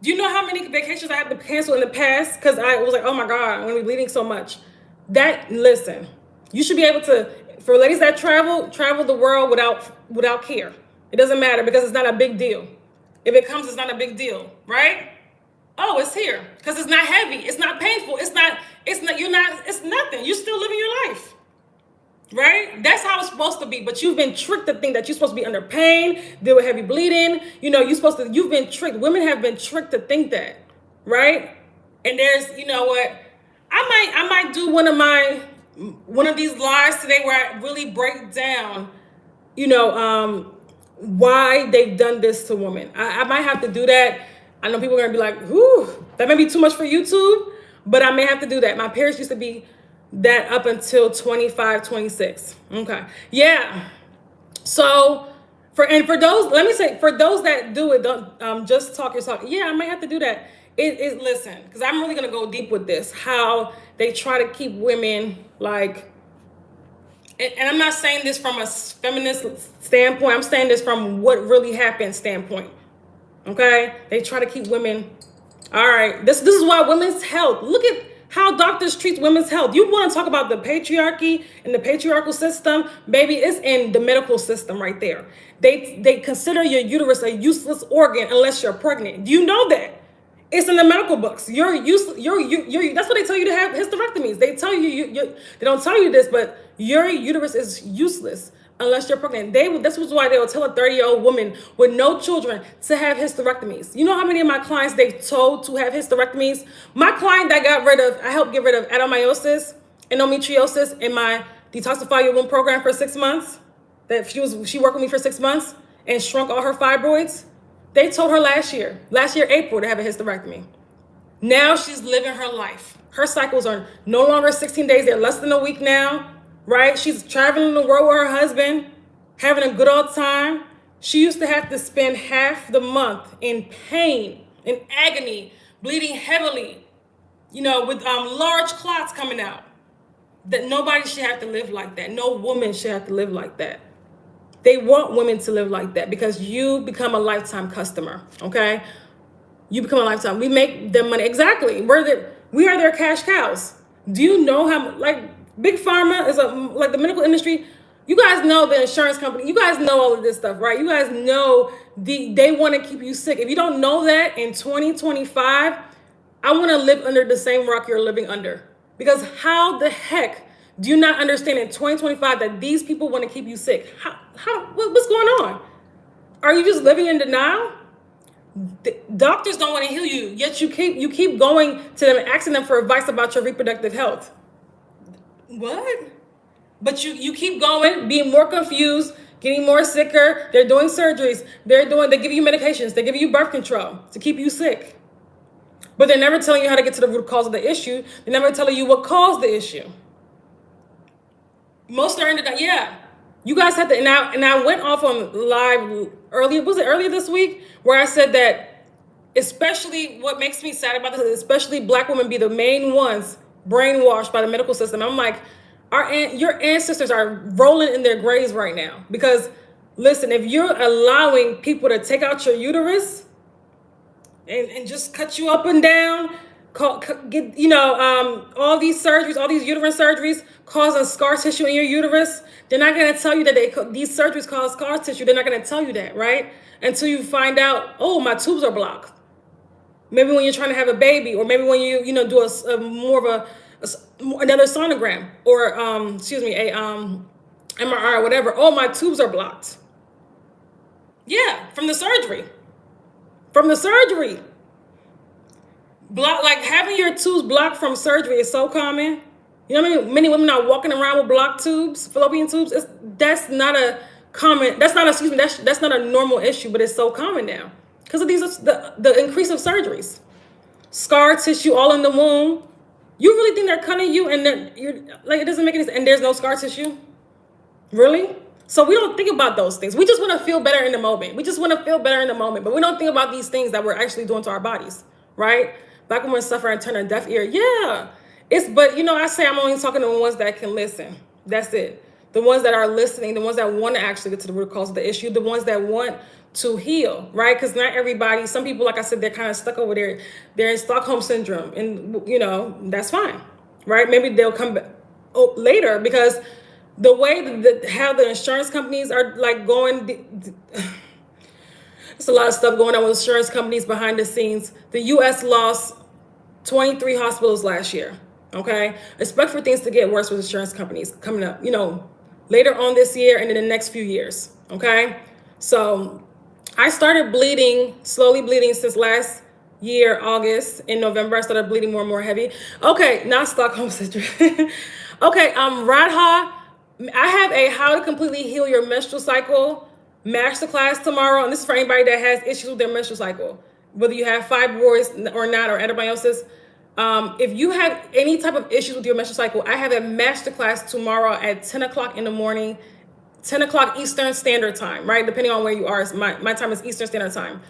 Do you know how many vacations I had to cancel in the past? Because I was like, oh my God, I'm going to be bleeding so much. Listen, you should be able to, for ladies that travel the world without care. It doesn't matter because it's not a big deal. If it comes, it's not a big deal, right? Oh, it's here because it's not heavy. It's not painful. It's nothing. You're still living your life, right? That's how it's supposed to be. But you've been tricked to think that you're supposed to be under pain, deal with heavy bleeding. You've been tricked. Women have been tricked to think that, right? And there's, you know what? I might do one of these lives today where I really break down, why they've done this to women. I might have to do that. I know people are gonna be like, whew, that may be too much for YouTube, but I may have to do that. My parents used to be that up until 25, 26. Okay. Yeah. So for those, let me say, for those that do it, don't just talk your talk. Yeah, I might have to do that. Listen, because I'm really gonna go deep with this, how they try to keep women like, and I'm not saying this from a feminist standpoint, I'm saying this from what really happened standpoint. Okay? They try to keep women. All right. This is why women's health. Look at how doctors treat women's health. You want to talk about the patriarchy and the patriarchal system? Baby, it's in the medical system right there. They consider your uterus a useless organ unless you're pregnant. Do you know that? It's in the medical books. You're that's what they tell you to have hysterectomies. They tell you, they don't tell you this, but your uterus is useless unless you're pregnant. This was why they will tell a 30-year-old woman with no children to have hysterectomies. You know how many of my clients they've told to have hysterectomies? My client that I helped get rid of adenomyosis, endometriosis in my Detoxify Your Womb program for 6 months. She worked with me for 6 months and shrunk all her fibroids. They told her last year April, to have a hysterectomy. Now she's living her life. Her cycles are no longer 16 days. They're less than a week now. Right? She's traveling the world with her husband, having a good old time. She used to have to spend half the month in pain, in agony, bleeding heavily, with large clots coming out. That nobody should have to live like that. No woman should have to live like that. They want women to live like that because you become a lifetime customer, okay? You become a lifetime. We make them money. Exactly. We are their cash cows. Do you know how, Big Pharma is like the medical industry. You guys know the insurance company. You guys know all of this stuff, right? You guys know they want to keep you sick. If you don't know that in 2025, I want to live under the same rock you're living under. Because how the heck do you not understand in 2025 that these people want to keep you sick? What's going on? Are you just living in denial? The doctors don't want to heal you, yet you keep going to them and asking them for advice about your reproductive health. What? But you keep going, being more confused, getting more sicker. They're doing surgeries. They give you medications. They give you birth control to keep you sick. But they're never telling you how to get to the root cause of the issue. They're never telling you what caused the issue. Most are into that. Yeah. You guys have to, and I went off on live earlier. Was it earlier this week where I said that especially what makes me sad about this, especially Black women be the main ones brainwashed by the medical system. I'm like, your ancestors are rolling in their graves right now. Because listen, if you're allowing people to take out your uterus and just cut you up and down, get all these surgeries, all these uterine surgeries causing scar tissue in your uterus, they're not going to tell you that these surgeries cause scar tissue. They're not going to tell you that, right? Until you find out, oh, my tubes are blocked. Maybe when you're trying to have a baby, or maybe when you do a more of another sonogram, or MRI or whatever. Oh, my tubes are blocked. Yeah, from the surgery. Like having your tubes blocked from surgery is so common. You know what I mean? Many women are walking around with blocked tubes, fallopian tubes. That's not a normal issue, but it's so common now because of the increase of surgeries. Scar tissue all in the womb. You really think they're cutting you and then you're like, it doesn't make any sense, and there's no scar tissue? Really? So we don't think about those things. We just want to feel better in the moment. But we don't think about these things that we're actually doing to our bodies, right? Black women suffer and turn a deaf ear. Yeah. But I say I'm only talking to the ones that can listen. That's it. The ones that are listening, the ones that want to actually get to the root cause of the issue, the ones that want to heal, right? Because not everybody, some people, like I said, they're kind of stuck over there. They're in Stockholm syndrome, and that's fine, right? Maybe they'll come back later, because the way how the insurance companies are like going, there's a lot of stuff going on with insurance companies behind the scenes. The U.S. lost 23 hospitals last year. Okay, expect for things to get worse with insurance companies coming up, later on this year and in the next few years. Okay, so I started slowly bleeding since last year, August. In November, I started bleeding more and more heavy. Okay, not Stockholm syndrome. Okay, Radha, I have a How to Completely Heal Your Menstrual Cycle masterclass tomorrow, and this is for anybody that has issues with their menstrual cycle, whether you have fibroids or not, or endometriosis. If you have any type of issues with your menstrual cycle, I have a masterclass tomorrow at 10 o'clock in the morning, 10 o'clock Eastern Standard Time, right? Depending on where you are, my time is Eastern Standard Time,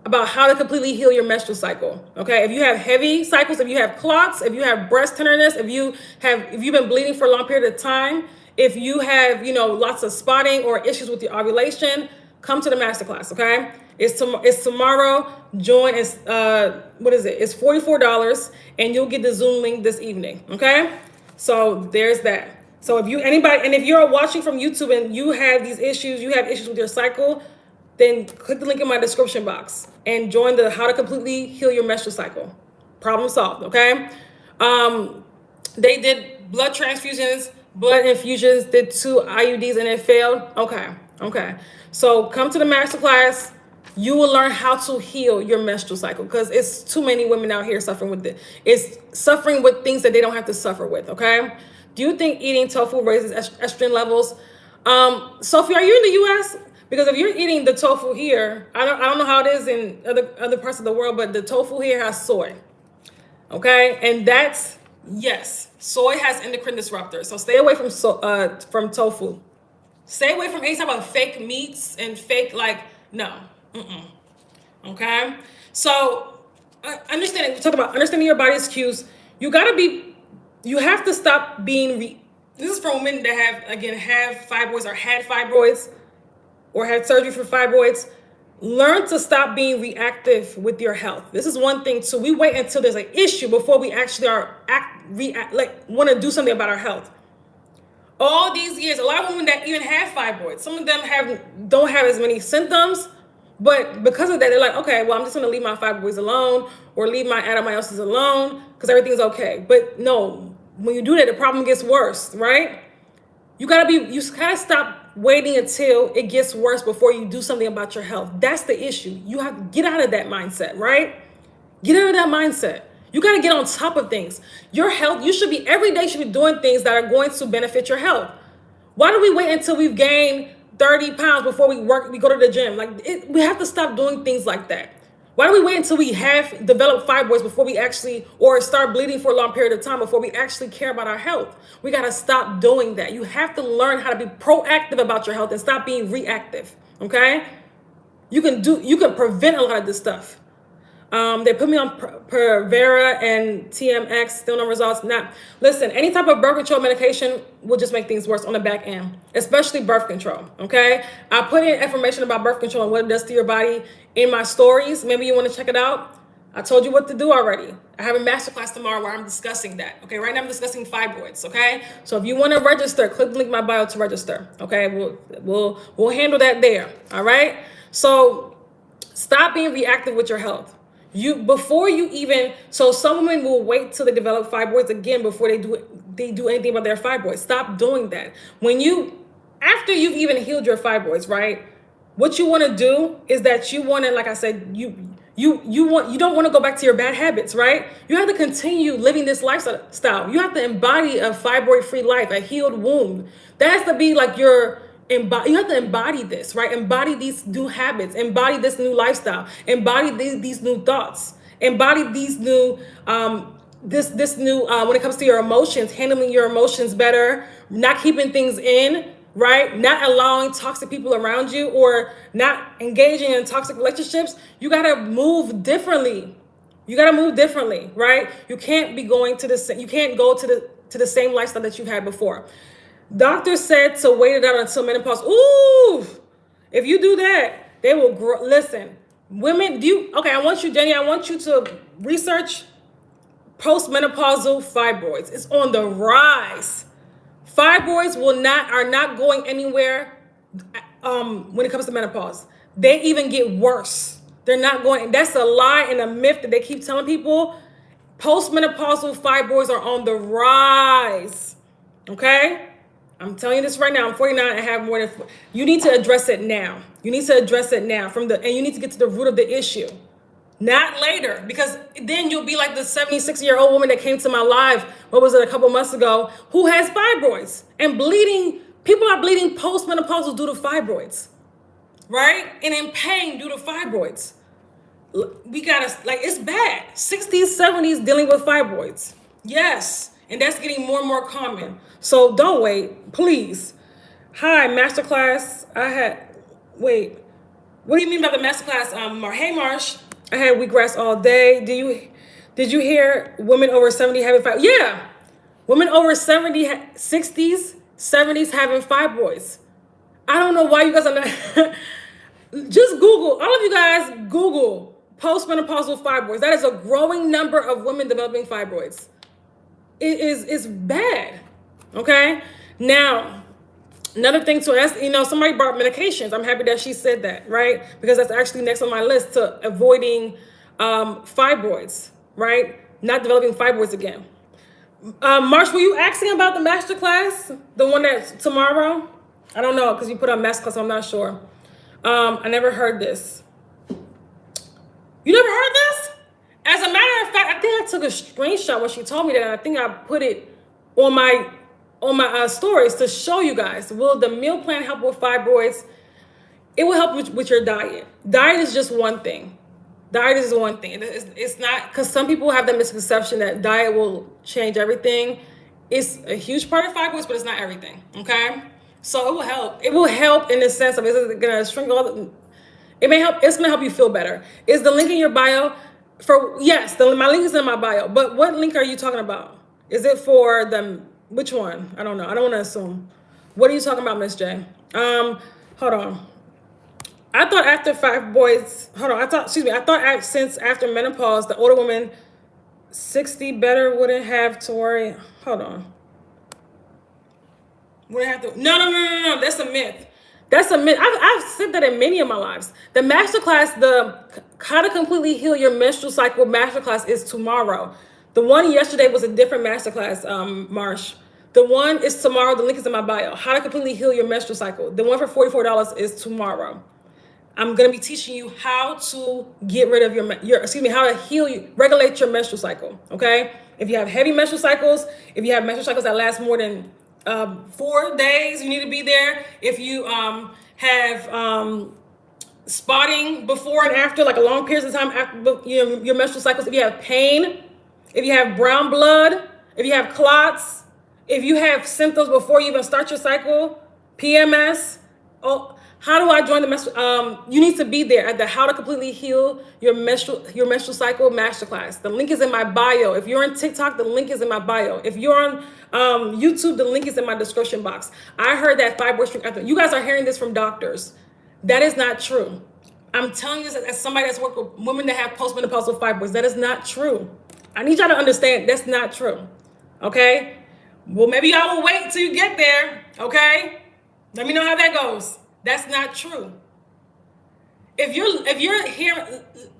about how to completely heal your menstrual cycle. Okay, if you have heavy cycles, if you have clots, if you have breast tenderness, if you've been bleeding for a long period of time, if you have lots of spotting or issues with your ovulation, come to the masterclass. Okay, it's tomorrow. Join. It's It's $44, and you'll get the Zoom link this evening. Okay, so there's that. So if you're watching from YouTube and you have these issues, you have issues with your cycle, then click the link in my description box and join the How to Completely Heal Your Menstrual Cycle. Problem solved. Okay. They did blood transfusions, blood infusions, did 2 IUDs, and it failed. Okay. So come to the masterclass. You will learn how to heal your menstrual cycle, because it's too many women out here suffering with it. It's suffering with things that they don't have to suffer with. Okay. Do you think eating tofu raises estrogen levels? Sophie, are you in the U.S.? Because if you're eating the tofu here, I don't know how it is in other parts of the world, but the tofu here has soy. Okay, and yes, soy has endocrine disruptors. So stay away from tofu. Stay away from any type of fake meats and fake no. Okay, so we're talking about understanding your body's cues. You have to stop being. This is for women that have fibroids, or had fibroids, or had surgery for fibroids. Learn to stop being reactive with your health. This is one thing too. We wait until there's an issue before we actually want to do something about our health. All these years, a lot of women that even have fibroids, some of them don't have as many symptoms, but because of that, they're like, okay, well, I'm just going to leave my fibroids alone, or leave my adenomyosis alone, because everything's okay. But no, when you do that, the problem gets worse, right? You gotta stop waiting until it gets worse before you do something about your health. That's the issue. You have to get out of that mindset, right? Get out of that mindset. You gotta get on top of things. Your health, every day should be doing things that are going to benefit your health. Why do we wait until we've gained 30 pounds before we go to the gym? We have to stop doing things like that. Why do we wait until we have developed fibroids before we or start bleeding for a long period of time before we actually care about our health? We got to stop doing that. You have to learn how to be proactive about your health and stop being reactive. Okay? You can prevent a lot of this stuff. They put me on Pervera and TMX, still no results. Not listen, any type of birth control medication will just make things worse on the back end, especially birth control. Okay, I put in information about birth control and what it does to your body in my stories. Maybe you want to check it out. I told you what to do already. I have a masterclass tomorrow where I'm discussing that. Okay, right now I'm discussing fibroids. Okay, so if you want to register, click the link in my bio to register. Okay, we'll handle that there. All right. So stop being reactive with your health. Before you even, so some women will wait till they develop fibroids again before they do anything about their fibroids. Stop doing that. After you've even healed your fibroids, right? What you want to do is that you want to, like I said, you don't want to go back to your bad habits, right? You have to continue living this lifestyle. You have to embody a fibroid-free life, a healed womb. That has to be like you have to embody this, right? Embody these new habits, embody this new lifestyle, embody these new thoughts, embody these new, this new, when it comes to your emotions, handling your emotions better, not keeping things in, right? Not allowing toxic people around you or not engaging in toxic relationships. You got to move differently. You got to move differently, right? You can't be going you can't go to the same lifestyle that you had before. Doctor said to wait it out until menopause. Ooh, if you do that, they will grow. Listen, women, okay, I want you, Jenny, I want you to research postmenopausal fibroids. It's on the rise. Fibroids are not going anywhere when it comes to menopause. They even get worse. They're not going, that's a lie and a myth that they keep telling people. Postmenopausal fibroids are on the rise. Okay? I'm telling you this right now. I'm 49 and have more than. You need to address it now. You need to address it now and you need to get to the root of the issue, not later, because then you'll be like the 76-year-old woman that came to my live. What was it, a couple months ago? Who has fibroids and bleeding? People are bleeding postmenopausal due to fibroids, right? And in pain due to fibroids. We gotta it's bad. 60s, 70s dealing with fibroids. Yes. And that's getting more and more common. So don't wait, please. Hi, masterclass. Wait, what do you mean by the masterclass? Hey, Marsh, I had wheatgrass all day. Did you hear women over 70 having fibroids? Yeah, women over 70, 60s, 70s having fibroids. I don't know why you guys are not. Just Google, all of you guys, Google postmenopausal fibroids. That is a growing number of women developing fibroids. It's bad. Okay. Now, another thing too, that's, somebody brought medications. I'm happy that she said that, right? Because that's actually next on my list to avoiding fibroids, right? Not developing fibroids again. Marsh, were you asking about the masterclass? The one that's tomorrow? I don't know, because you put on masterclass, so I'm not sure. I never heard this. You never heard this? As a matter of fact, I think I took a screenshot when she told me that. And I think I put it on my stories to show you guys. Will the meal plan help with fibroids? It will help with your diet. Diet is just one thing. Diet is one thing. It's not, because some people have the misconception that diet will change everything. It's a huge part of fibroids, but it's not everything. Okay, so it will help. It will help in the sense of, is it going to shrink all the? It may help. It's going to help you feel better. Is the link in your bio? Yes, my link is in my bio. But what link are you talking about? Is it for which one? I don't know. I don't want to assume. What are you talking about, Miss J? Hold on. I thought after fibroids, I thought since after menopause, the older woman 60 better wouldn't have to worry. Hold on. Wouldn't have to. No. That's a myth. That's a myth. I've said that in many of my lives. The masterclass, the How to Completely Heal Your Menstrual Cycle masterclass is tomorrow. The one yesterday was a different masterclass, Marsh. The one is tomorrow. The link is in my bio. How to Completely Heal Your Menstrual Cycle. The one for $44 is tomorrow. I'm going to be teaching you how to get rid of how to regulate your menstrual cycle. Okay. If you have heavy menstrual cycles, if you have menstrual cycles that last more than 4 days, you need to be there. If you have spotting before and after, like a long period of time after your menstrual cycles, if you have pain, if you have brown blood, if you have clots, if you have symptoms before you even start your cycle, PMS, How do I join the menstrual? You need to be there at the How to Completely Heal Your Menstrual Cycle Masterclass. The link is in my bio. If you're on TikTok, the link is in my bio. If you're on YouTube, the link is in my description box. I heard that fibroid shrink. You guys are hearing this from doctors. That is not true. I'm telling you this as somebody that's worked with women that have postmenopausal fibroids. That is not true. I need y'all to understand that's not true. Okay? Well, maybe y'all will wait till you get there. Okay? Let me know how that goes. That's not true. If you're hearing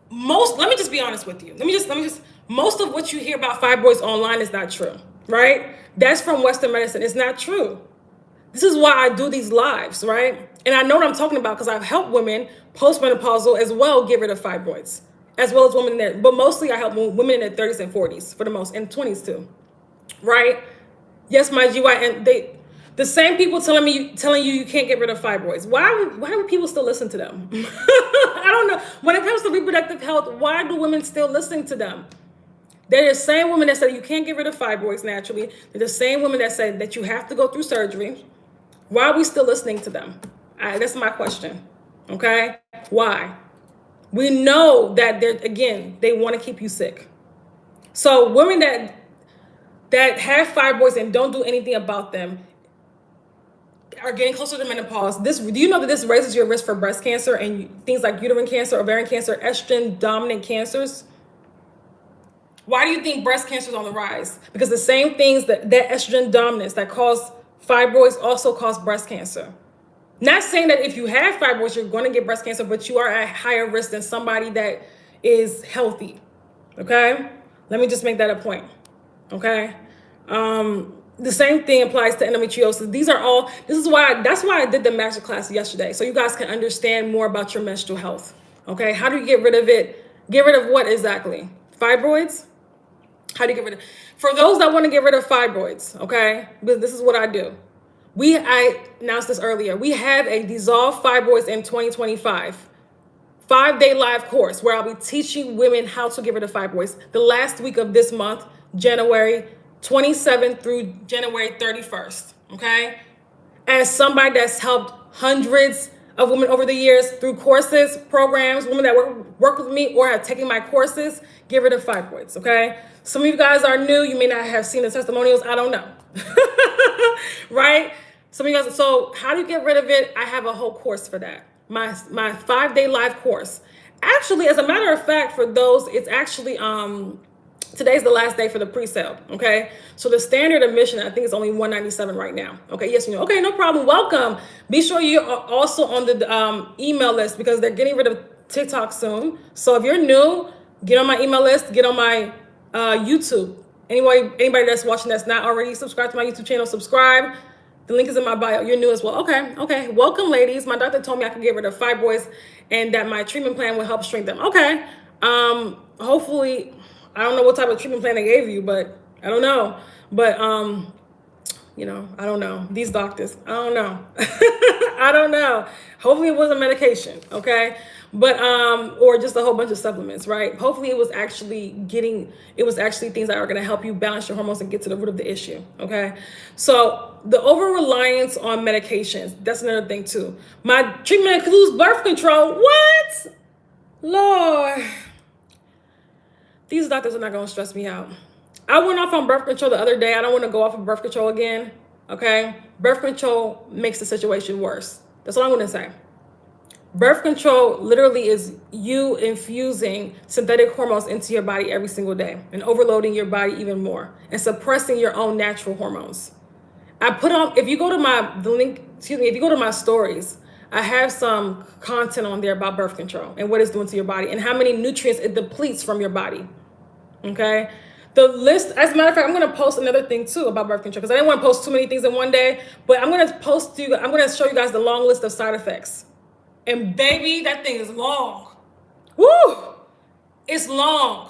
let me just be honest with you. Let me just most of what you hear about fibroids online is not true, right? That's from Western medicine. It's not true. This is why I do these lives, right? And I know what I'm talking about because I've helped women postmenopausal as well get rid of fibroids, as well as women in their, but mostly I help women in their 30s and 40s for the most, and 20s too, right? Yes, my GYN, the same people telling you you can't get rid of fibroids. Why would people still listen to them? I don't know. When it comes to reproductive health, why do women still listen to them? They're the same women that say you can't get rid of fibroids naturally. They're the same women that say that you have to go through surgery. Why are we still listening to them? That's my question. Okay? Why? We know that they want to keep you sick. So women that have fibroids and don't do anything about them are getting closer to menopause. Do you know that this raises your risk for breast cancer and things like uterine cancer, ovarian cancer, estrogen dominant cancers? Why do you think breast cancer is on the rise? Because the same things that estrogen dominance that cause fibroids also cause breast cancer. Not saying that if you have fibroids, you're going to get breast cancer, but you are at higher risk than somebody that is healthy. Okay? Let me just make that a point. Okay? The same thing applies to endometriosis. That's why I did the masterclass yesterday. So you guys can understand more about your menstrual health. Okay? How do you get rid of it? Get rid of what exactly? Fibroids? How do you get rid of? For those that want to get rid of fibroids, okay? Because this is what I do. I announced this earlier. We have a Dissolve Fibroids in 2025 5-day live course where I'll be teaching women how to get rid of fibroids the last week of this month, January 27th through January 31st, okay? As somebody that's helped hundreds of women over the years through courses, programs, women that work with me or have taken my courses, get rid of fibroids, okay? Some of you guys are new. You may not have seen the testimonials. I don't know, right? Some of you guys, so how do you get rid of it? I have a whole course for that. My 5-day live course. Actually, as a matter of fact, for those, it's actually, today's the last day for the pre-sale, okay? So the standard admission, I think it's only $197 right now. Okay, yes, you know. Okay, no problem. Welcome. Be sure you're also on the email list because they're getting rid of TikTok soon. So if you're new, get on my email list, get on my YouTube. Anybody that's watching that's not already subscribed to my YouTube channel, subscribe. The link is in my bio. You're new as well. Okay. Welcome, ladies. My doctor told me I could get rid of fibroids and that my treatment plan will help shrink them. Okay. Hopefully, I don't know what type of treatment plan they gave you, but I don't know. But I don't know. These doctors, I don't know. I don't know. Hopefully it wasn't medication, okay? But or just a whole bunch of supplements, right? Hopefully it was actually things that are going to help you balance your hormones and get to the root of the issue, okay? So the over-reliance on medications, that's another thing too. My treatment includes birth control. What? Lord. These doctors are not going to stress me out. I went off on birth control the other day. I don't want to go off of birth control again, okay? Birth control makes the situation worse. That's what I'm going to say. Birth control literally is you infusing synthetic hormones into your body every single day and overloading your body even more and suppressing your own natural hormones. If you go to my stories, I have some content on there about birth control and what it's doing to your body and how many nutrients it depletes from your body, okay? The list, as a matter of fact, I'm going to post another thing too about birth control because I didn't want to post too many things in one day, but I'm going to show you guys the long list of side effects. And baby, that thing is long. Woo! It's long.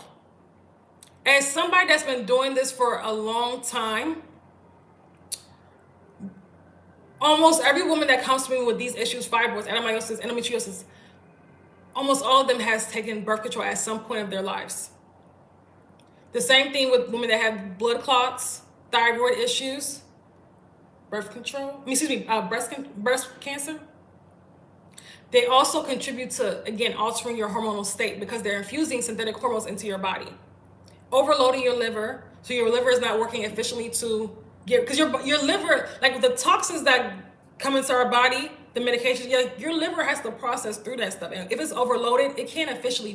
As somebody that's been doing this for a long time, almost every woman that comes to me with these issues, fibroids, adenomyosis, endometriosis, almost all of them has taken birth control at some point of their lives. The same thing with women that have blood clots, thyroid issues, breast cancer. They also contribute to, again, altering your hormonal state because they're infusing synthetic hormones into your body, overloading your liver, so your liver is not working efficiently to get, because your liver, like the toxins that come into our body, the medication, your liver has to process through that stuff, and if it's overloaded, it can't efficiently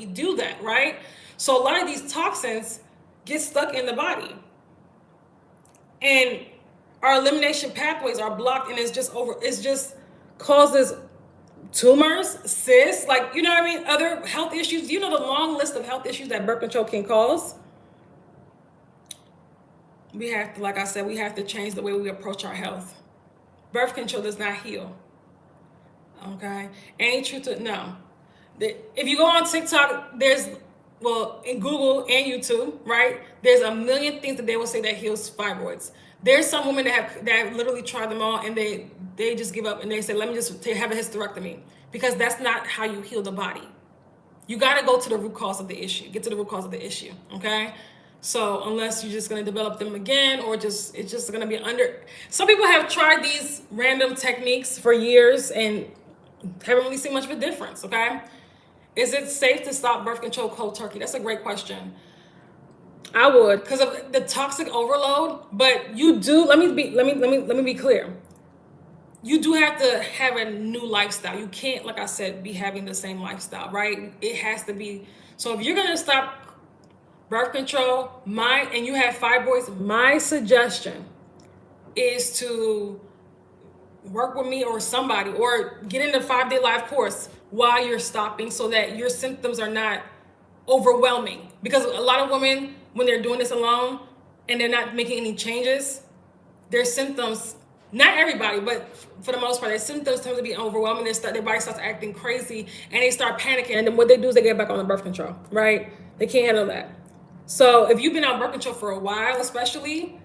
do that, right? So a lot of these toxins get stuck in the body, and our elimination pathways are blocked, and it's just causes tumors, cysts, like, you know what I mean, other health issues. You know the long list of health issues that birth control can cause. We have to, like I said, we have to change the way we approach our health. Birth control does not heal. Okay? Ain't true to, no. If you go on TikTok, there's, well, in Google and YouTube, right? There's a million things that they will say that heals fibroids. There's some women that have literally tried them all, and they just give up and they say, let me just have a hysterectomy, because that's not how you heal the body. You got to go to the root cause of the issue. Get to the root cause of the issue, okay? So unless you're just going to develop them again, or it's just going to be under. Some people have tried these random techniques for years and haven't really seen much of a difference, okay? Is it safe to stop birth control cold turkey? That's a great question. I would, because of the toxic overload. But you do, let me be clear. You do have to have a new lifestyle. You can't, like I said, be having the same lifestyle, right? It has to be. So if you're going to stop birth control, and you have fibroids, my suggestion is to work with me or somebody, or get in the 5-day live course while you're stopping, so that your symptoms are not overwhelming. Because a lot of women, when they're doing this alone and they're not making any changes, their symptoms, not everybody, but for the most part, their symptoms tend to be overwhelming. Their body starts acting crazy, and they start panicking. And then what they do is they get back on the birth control, right? They can't handle that. So if you've been on birth control for a while, especially,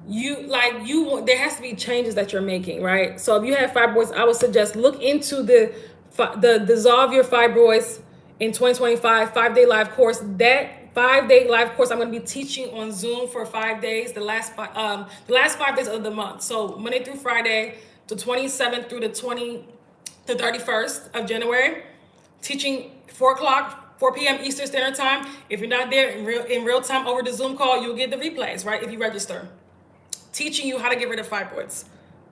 there has to be changes that you're making, right? So if you have fibroids, I would suggest look into the Dissolve Your Fibroids in 2025 5-day live course. That 5-day live course, I'm going to be teaching on Zoom for 5 days, the last 5 days of the month. So Monday through Friday, the 27th through the 31st of January, teaching 4 p.m. Eastern Standard Time. If you're not there in real time over the Zoom call, you'll get the replays, right? If you register. Teaching you how to get rid of fibroids,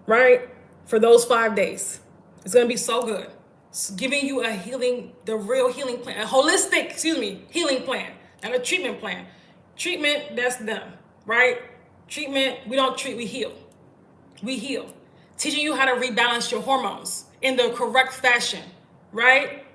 right? For those 5 days. It's going to be so good. It's giving you the real healing plan, a holistic, healing plan, not a treatment plan. Treatment, that's them, right? Treatment, we don't treat, we heal. We heal. Teaching you how to rebalance your hormones in the correct fashion, right?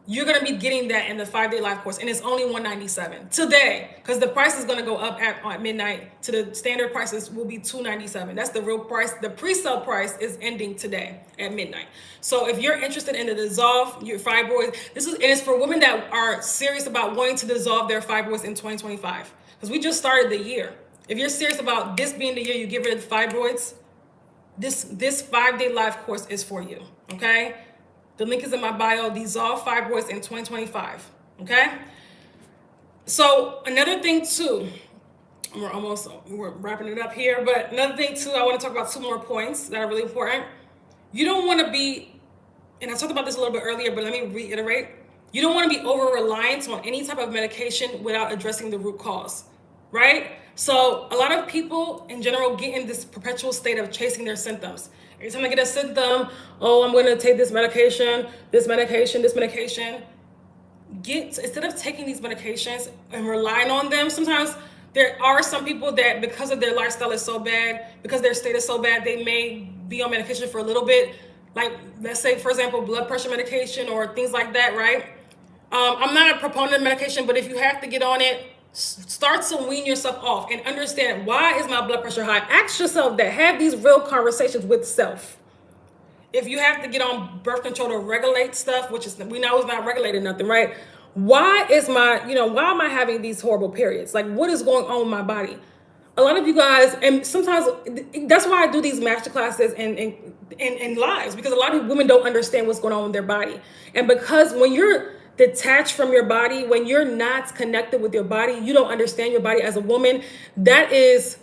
You're going to be getting that in the 5-day live course, and it's only $197 today, because the price is going to go up at midnight. To the standard prices will be $297. That's the real price. The pre-sale price is ending today at midnight. So if you're interested in the Dissolve Your Fibroids, it's for women that are serious about wanting to dissolve their fibroids in 2025, because we just started the year. If you're serious about this being the year you get rid of fibroids, this 5-day live course is for you, okay? The link is in my bio. Dissolve Fibroids in 2025. Okay? So another thing too, we're wrapping it up here, but another thing too, I want to talk about 2 more points that are really important. You don't want to be, and I talked about this a little bit earlier, but let me reiterate. You don't want to be over-reliant on any type of medication without addressing the root cause, right? So a lot of people in general get in this perpetual state of chasing their symptoms. Every time I get a symptom, I'm going to take this medication. Instead of taking these medications and relying on them, sometimes there are some people that, because of their lifestyle is so bad, because their state is so bad, they may be on medication for a little bit. Like, let's say, for example, blood pressure medication or things like that, right? I'm not a proponent of medication, but if you have to get on it, start to wean yourself off and understand, why is my blood pressure high? Ask yourself that. Have these real conversations with self. If you have to get on birth control to regulate stuff, which is, we know is not regulating nothing, right? Why am I having these horrible periods? Like, what is going on with my body? A lot of you guys, and sometimes that's why I do these master classes and lives, because a lot of women don't understand what's going on with their body. And because when you're detached from your body, when you're not connected with your body, you don't understand your body as a woman. That is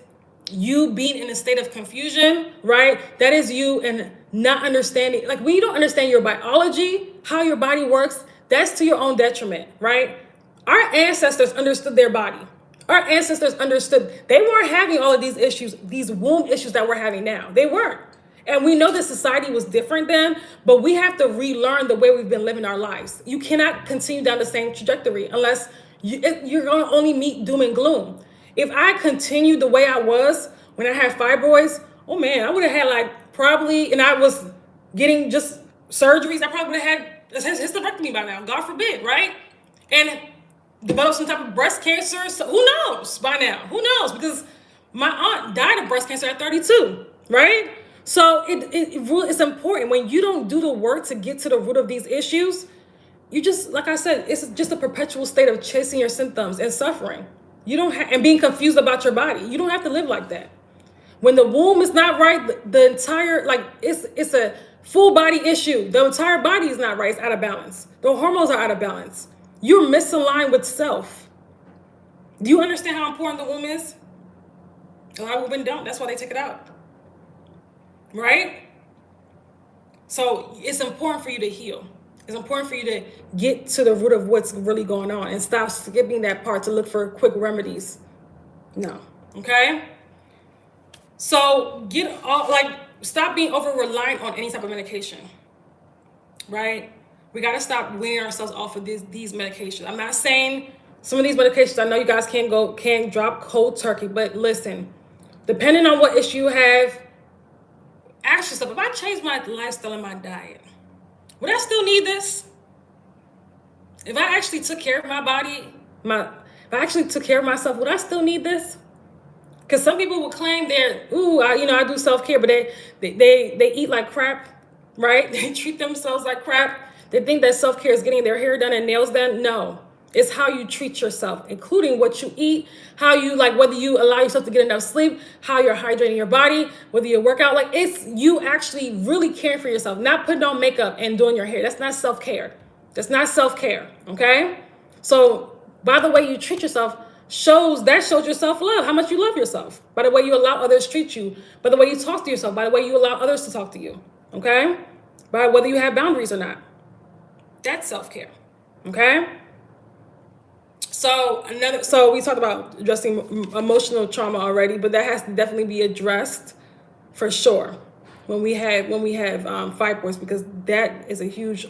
you being in a state of confusion, right? That is you and not understanding. Like when you don't understand your biology, how your body works, that's to your own detriment, right? Our ancestors understood their body. Our ancestors understood. They weren't having all of these issues, these womb issues that we're having now. They weren't. And we know that society was different then, but we have to relearn the way we've been living our lives. You cannot continue down the same trajectory unless you're going to only meet doom and gloom. If I continued the way I was when I had fibroids, oh man, I would have had like probably, and I was getting just surgeries, I probably would have had a hysterectomy by now, God forbid, right? And develop some type of breast cancer. So who knows by now? Who knows? Because my aunt died of breast cancer at 32, right? So it's important when you don't do the work to get to the root of these issues. You just, like I said, it's just a perpetual state of chasing your symptoms and suffering. You don't and being confused about your body. You don't have to live like that. When the womb is not right, the entire, like it's a full body issue. The entire body is not right. It's out of balance. The hormones are out of balance. You're misaligned with self. Do you understand how important the womb is? A lot of women don't. That's why they take it out. Right? So it's important for you to heal. It's important for you to get to the root of what's really going on and stop skipping that part to look for quick remedies. No. Okay? So stop being over reliant on any type of medication. Right? We got to stop weaning ourselves off of these medications. I'm not saying some of these medications, I know you guys can't drop cold turkey, but listen, depending on what issue you have, ask yourself, if I change my lifestyle and my diet, would I still need this? If I actually took care of my body, if I actually took care of myself, would I still need this? Because some people will claim I do self-care, but they eat like crap, right? They treat themselves like crap. They think that self-care is getting their hair done and nails done. No, it's how you treat yourself, including what you eat, how you whether you allow yourself to get enough sleep, how you're hydrating your body, whether you work out. Like it's you actually really caring for yourself, not putting on makeup and doing your hair. That's not self-care. That's not self-care. Okay. So by the way you treat yourself shows your self-love, how much you love yourself, by the way you allow others to treat you, by the way you talk to yourself, by the way you allow others to talk to you. Okay. By whether you have boundaries or not. That's self-care. Okay. So we talked about addressing emotional trauma already, but that has to definitely be addressed for sure when we have fibroids, because that is a huge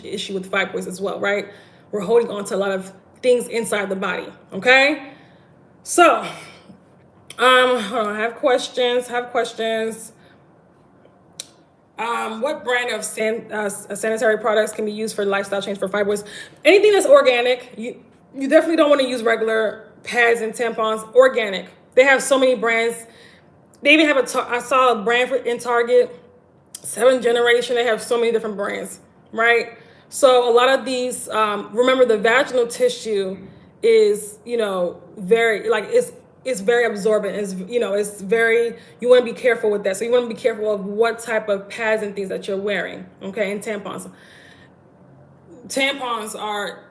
issue with fibroids as well, right? We're holding on to a lot of things inside the body. Okay. So hold on, I have questions. What brand of sanitary products can be used for lifestyle change for fibroids? Anything that's organic. You definitely don't want to use regular pads and tampons. Organic. They have so many brands. They even have I saw a brand in Target, 7th generation. They have so many different brands, right? So a lot of these, remember the vaginal tissue is, very, it's very absorbent. It's very, you want to be careful with that. So you want to be careful of what type of pads and things that you're wearing, okay, and tampons.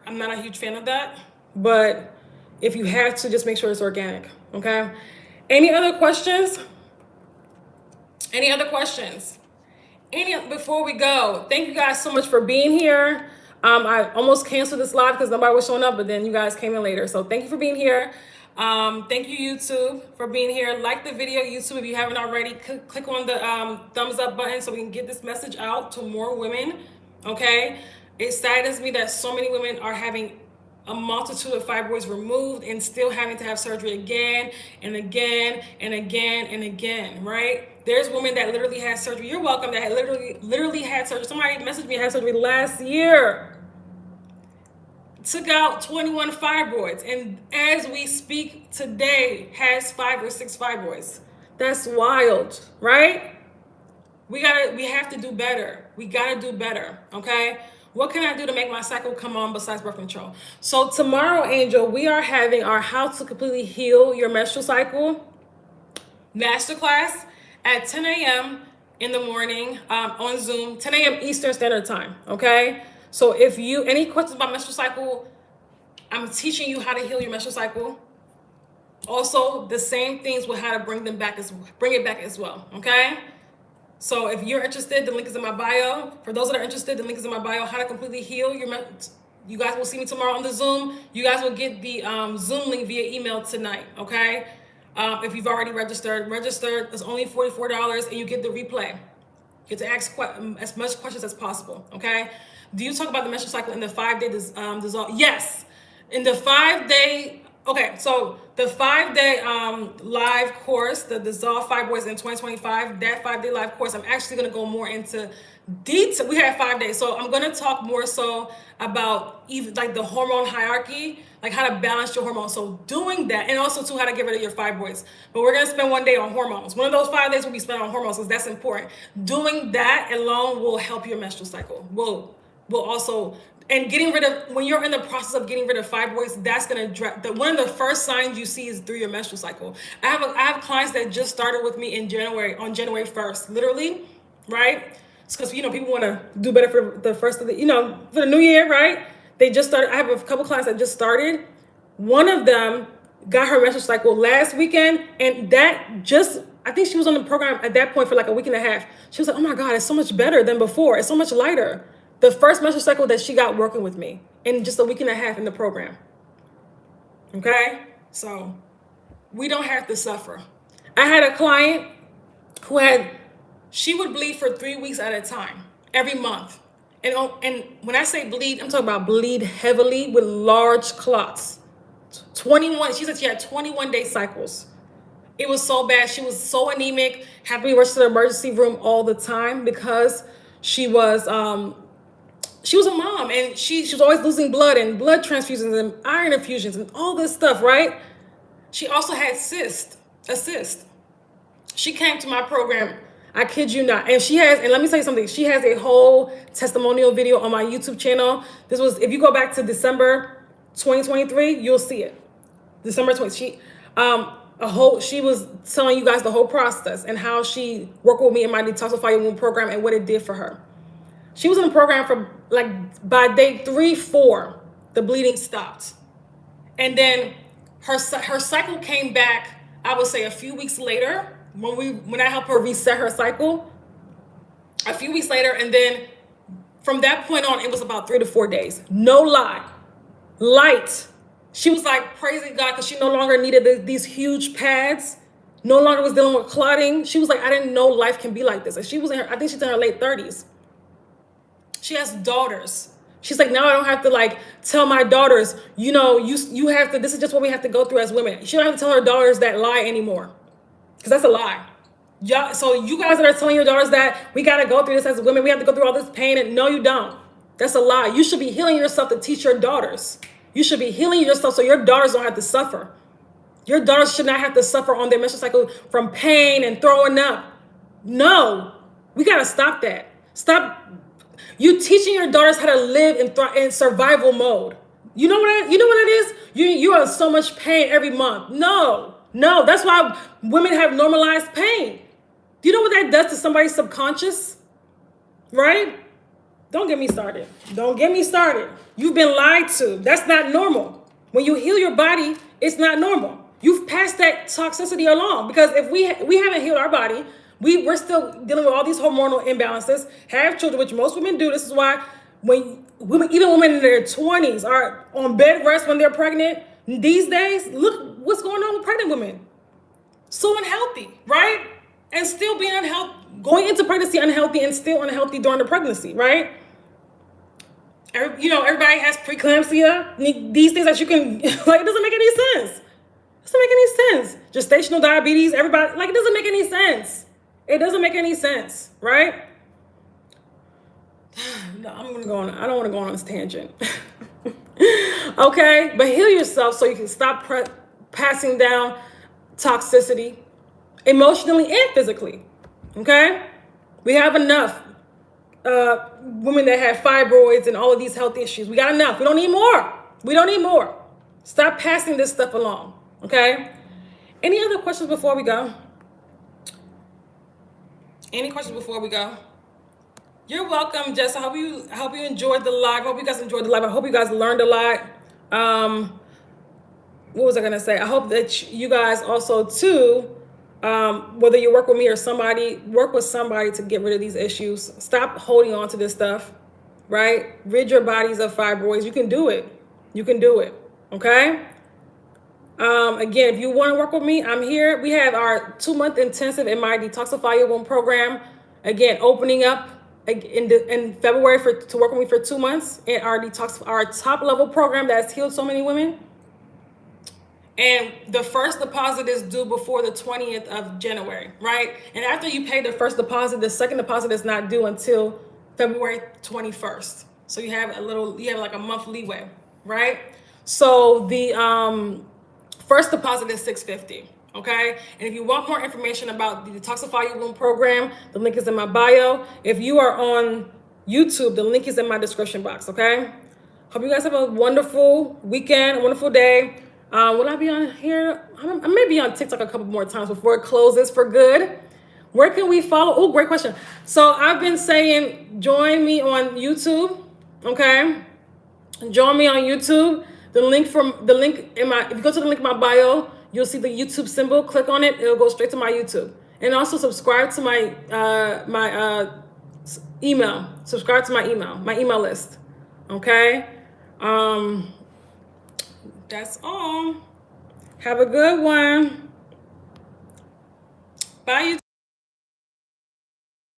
I'm not a huge fan of that, but if you have to, just make sure it's organic, okay? Any other questions? Before we go, thank you guys so much for being here. I almost canceled this live because nobody was showing up, but then you guys came in later. So thank you for being here. Thank you, YouTube, for being here. Like the video, YouTube, if you haven't already. Click on the thumbs up button so we can get this message out to more women, okay? It saddens me that so many women are having a multitude of fibroids removed and still having to have surgery again and again and again and again, right? There's women that literally had surgery. You're welcome. That literally had surgery. Somebody messaged me, had surgery last year. Took out 21 fibroids, and as we speak today, has 5 or 6 fibroids. That's wild, right? We have to do better. We gotta do better, okay? What can I do to make my cycle come on besides birth control? So tomorrow, Angel, we are having our How to Completely Heal Your Menstrual Cycle masterclass at 10 a.m. in the morning on Zoom, 10 a.m. Eastern Standard Time, okay? So if any questions about menstrual cycle, I'm teaching you how to heal your menstrual cycle Also, the same things with how to bring it back as well, okay? So if you're interested, the link is in my bio. For those that are interested, the link is in my bio. How to completely heal you guys will see me tomorrow on the Zoom. You guys will get the Zoom link via email tonight, okay? If you've already registered, it's only $44 and you get the replay. You get to ask as much questions as possible, okay? Do you talk about the menstrual cycle in the 5-day dissolve? Yes. In the 5-day, okay, so the 5-day live course, the Stop Fibroids in 2025, that 5-day live course, I'm actually going to go more into detail. We have 5 days, so I'm going to talk more so about even like the hormone hierarchy, like how to balance your hormones. So doing that, and also too how to get rid of your fibroids. But we're going to spend 1 day on hormones. One of those 5 days will be spent on hormones because that's important. Doing that alone will help your menstrual cycle. Will also, and getting rid of, when you're in the process of getting rid of fibroids, that's going to, one of the first signs you see is through your menstrual cycle. I have clients that just started with me on January 1st, literally, right? It's because, people want to do better for the first of the, for the new year, right? They just started. I have a couple clients that just started. One of them got her menstrual cycle last weekend, and I think she was on the program at that point for like a week and a half. She was like, oh my God, it's so much better than before. It's so much lighter. The first menstrual cycle that she got working with me in just a week and a half in the program. Okay? So we don't have to suffer. I had a client who she would bleed for 3 weeks at a time, every month. And when I say bleed, I'm talking about bleed heavily with large clots. 21, she said she had 21-day cycles. It was so bad. She was so anemic, had to be rushed to the emergency room all the time because she was a mom and she was always losing blood and blood transfusions and iron infusions and all this stuff, right? She also had a cyst. She came to my program, I kid you not. And let me tell you something, she has a whole testimonial video on my YouTube channel. This was, if you go back to December 2023, you'll see it. December 20, she was telling you guys the whole process and how she worked with me in my Detoxify Your Womb program and what it did for her. She was in the program for by day 3-4, the bleeding stopped. And then her cycle came back, I would say a few weeks later, when I helped her reset her cycle, a few weeks later. And then from that point on, it was about 3 to 4 days. No lie. Light. She was like praising God because she no longer needed these huge pads, no longer was dealing with clotting. She was like, I didn't know life can be like this. And I think she's in her late 30s. She has daughters. She's like, now I don't have to tell my daughters, you have to, this is just what we have to go through as women. She don't have to tell her daughters that lie anymore. Because that's a lie. Yeah, so you guys that are telling your daughters that we got to go through this as women, we have to go through all this pain, and no, you don't. That's a lie. You should be healing yourself to teach your daughters. You should be healing yourself so your daughters don't have to suffer. Your daughters should not have to suffer on their menstrual cycle from pain and throwing up. No, we got to stop that. Stop. You teaching your daughters how to live in survival mode. You know what it is? You are in so much pain every month. No, that's why women have normalized pain. Do you know what that does to somebody's subconscious? Right? Don't get me started. You've been lied to. That's not normal. When you heal your body, it's not normal. You've passed that toxicity along, because if we haven't healed our body, we're still dealing with all these hormonal imbalances, have children, which most women do. This is why even women in their 20s are on bed rest when they're pregnant. These days, look what's going on with pregnant women. So unhealthy, right? And still being unhealthy, going into pregnancy unhealthy and still unhealthy during the pregnancy, right? Everybody has preeclampsia. These things that you can, it doesn't make any sense. Gestational diabetes, everybody, it doesn't make any sense. It doesn't make any sense, right? No, I don't want to go on this tangent. Okay, but heal yourself so you can stop passing down toxicity emotionally and physically. Okay, we have enough women that have fibroids and all of these health issues. We got enough. We don't need more. Stop passing this stuff along. Okay. Any other questions before we go? You're welcome, Jess. I hope you enjoyed the live. I hope you guys enjoyed the live. I hope you guys learned a lot. what was I gonna say? I hope that you guys also too, whether you work with me or somebody, work with somebody to get rid of these issues. Stop holding on to this stuff, right? Rid your bodies of fibroids. You can do it. You can do it. Okay. Again, if you want to work with me, I'm here. We have our 2-month intensive in my Detoxify Your Womb program. Again, opening up in February to work with me for 2 months, and our top level program that's healed so many women. And the first deposit is due before the 20th of January, right? And after you pay the first deposit, the second deposit is not due until February 21st. So you have like a month leeway, right? So the first deposit is $650, okay? And if you want more information about the Detoxify Your Womb program, the link is in my bio. If you are on YouTube, the link is in my description box, okay? Hope you guys have a wonderful weekend, a wonderful day. Will I be on here? I may be on TikTok a couple more times before it closes for good. Where can we follow? Oh, great question. So I've been saying, join me on YouTube, okay? Join me on YouTube. If you go to the link in my bio, you'll see the YouTube symbol. Click on it. It'll go straight to my YouTube. And also subscribe to my email. Subscribe to my email list. Okay? That's all. Have a good one. Bye, YouTube.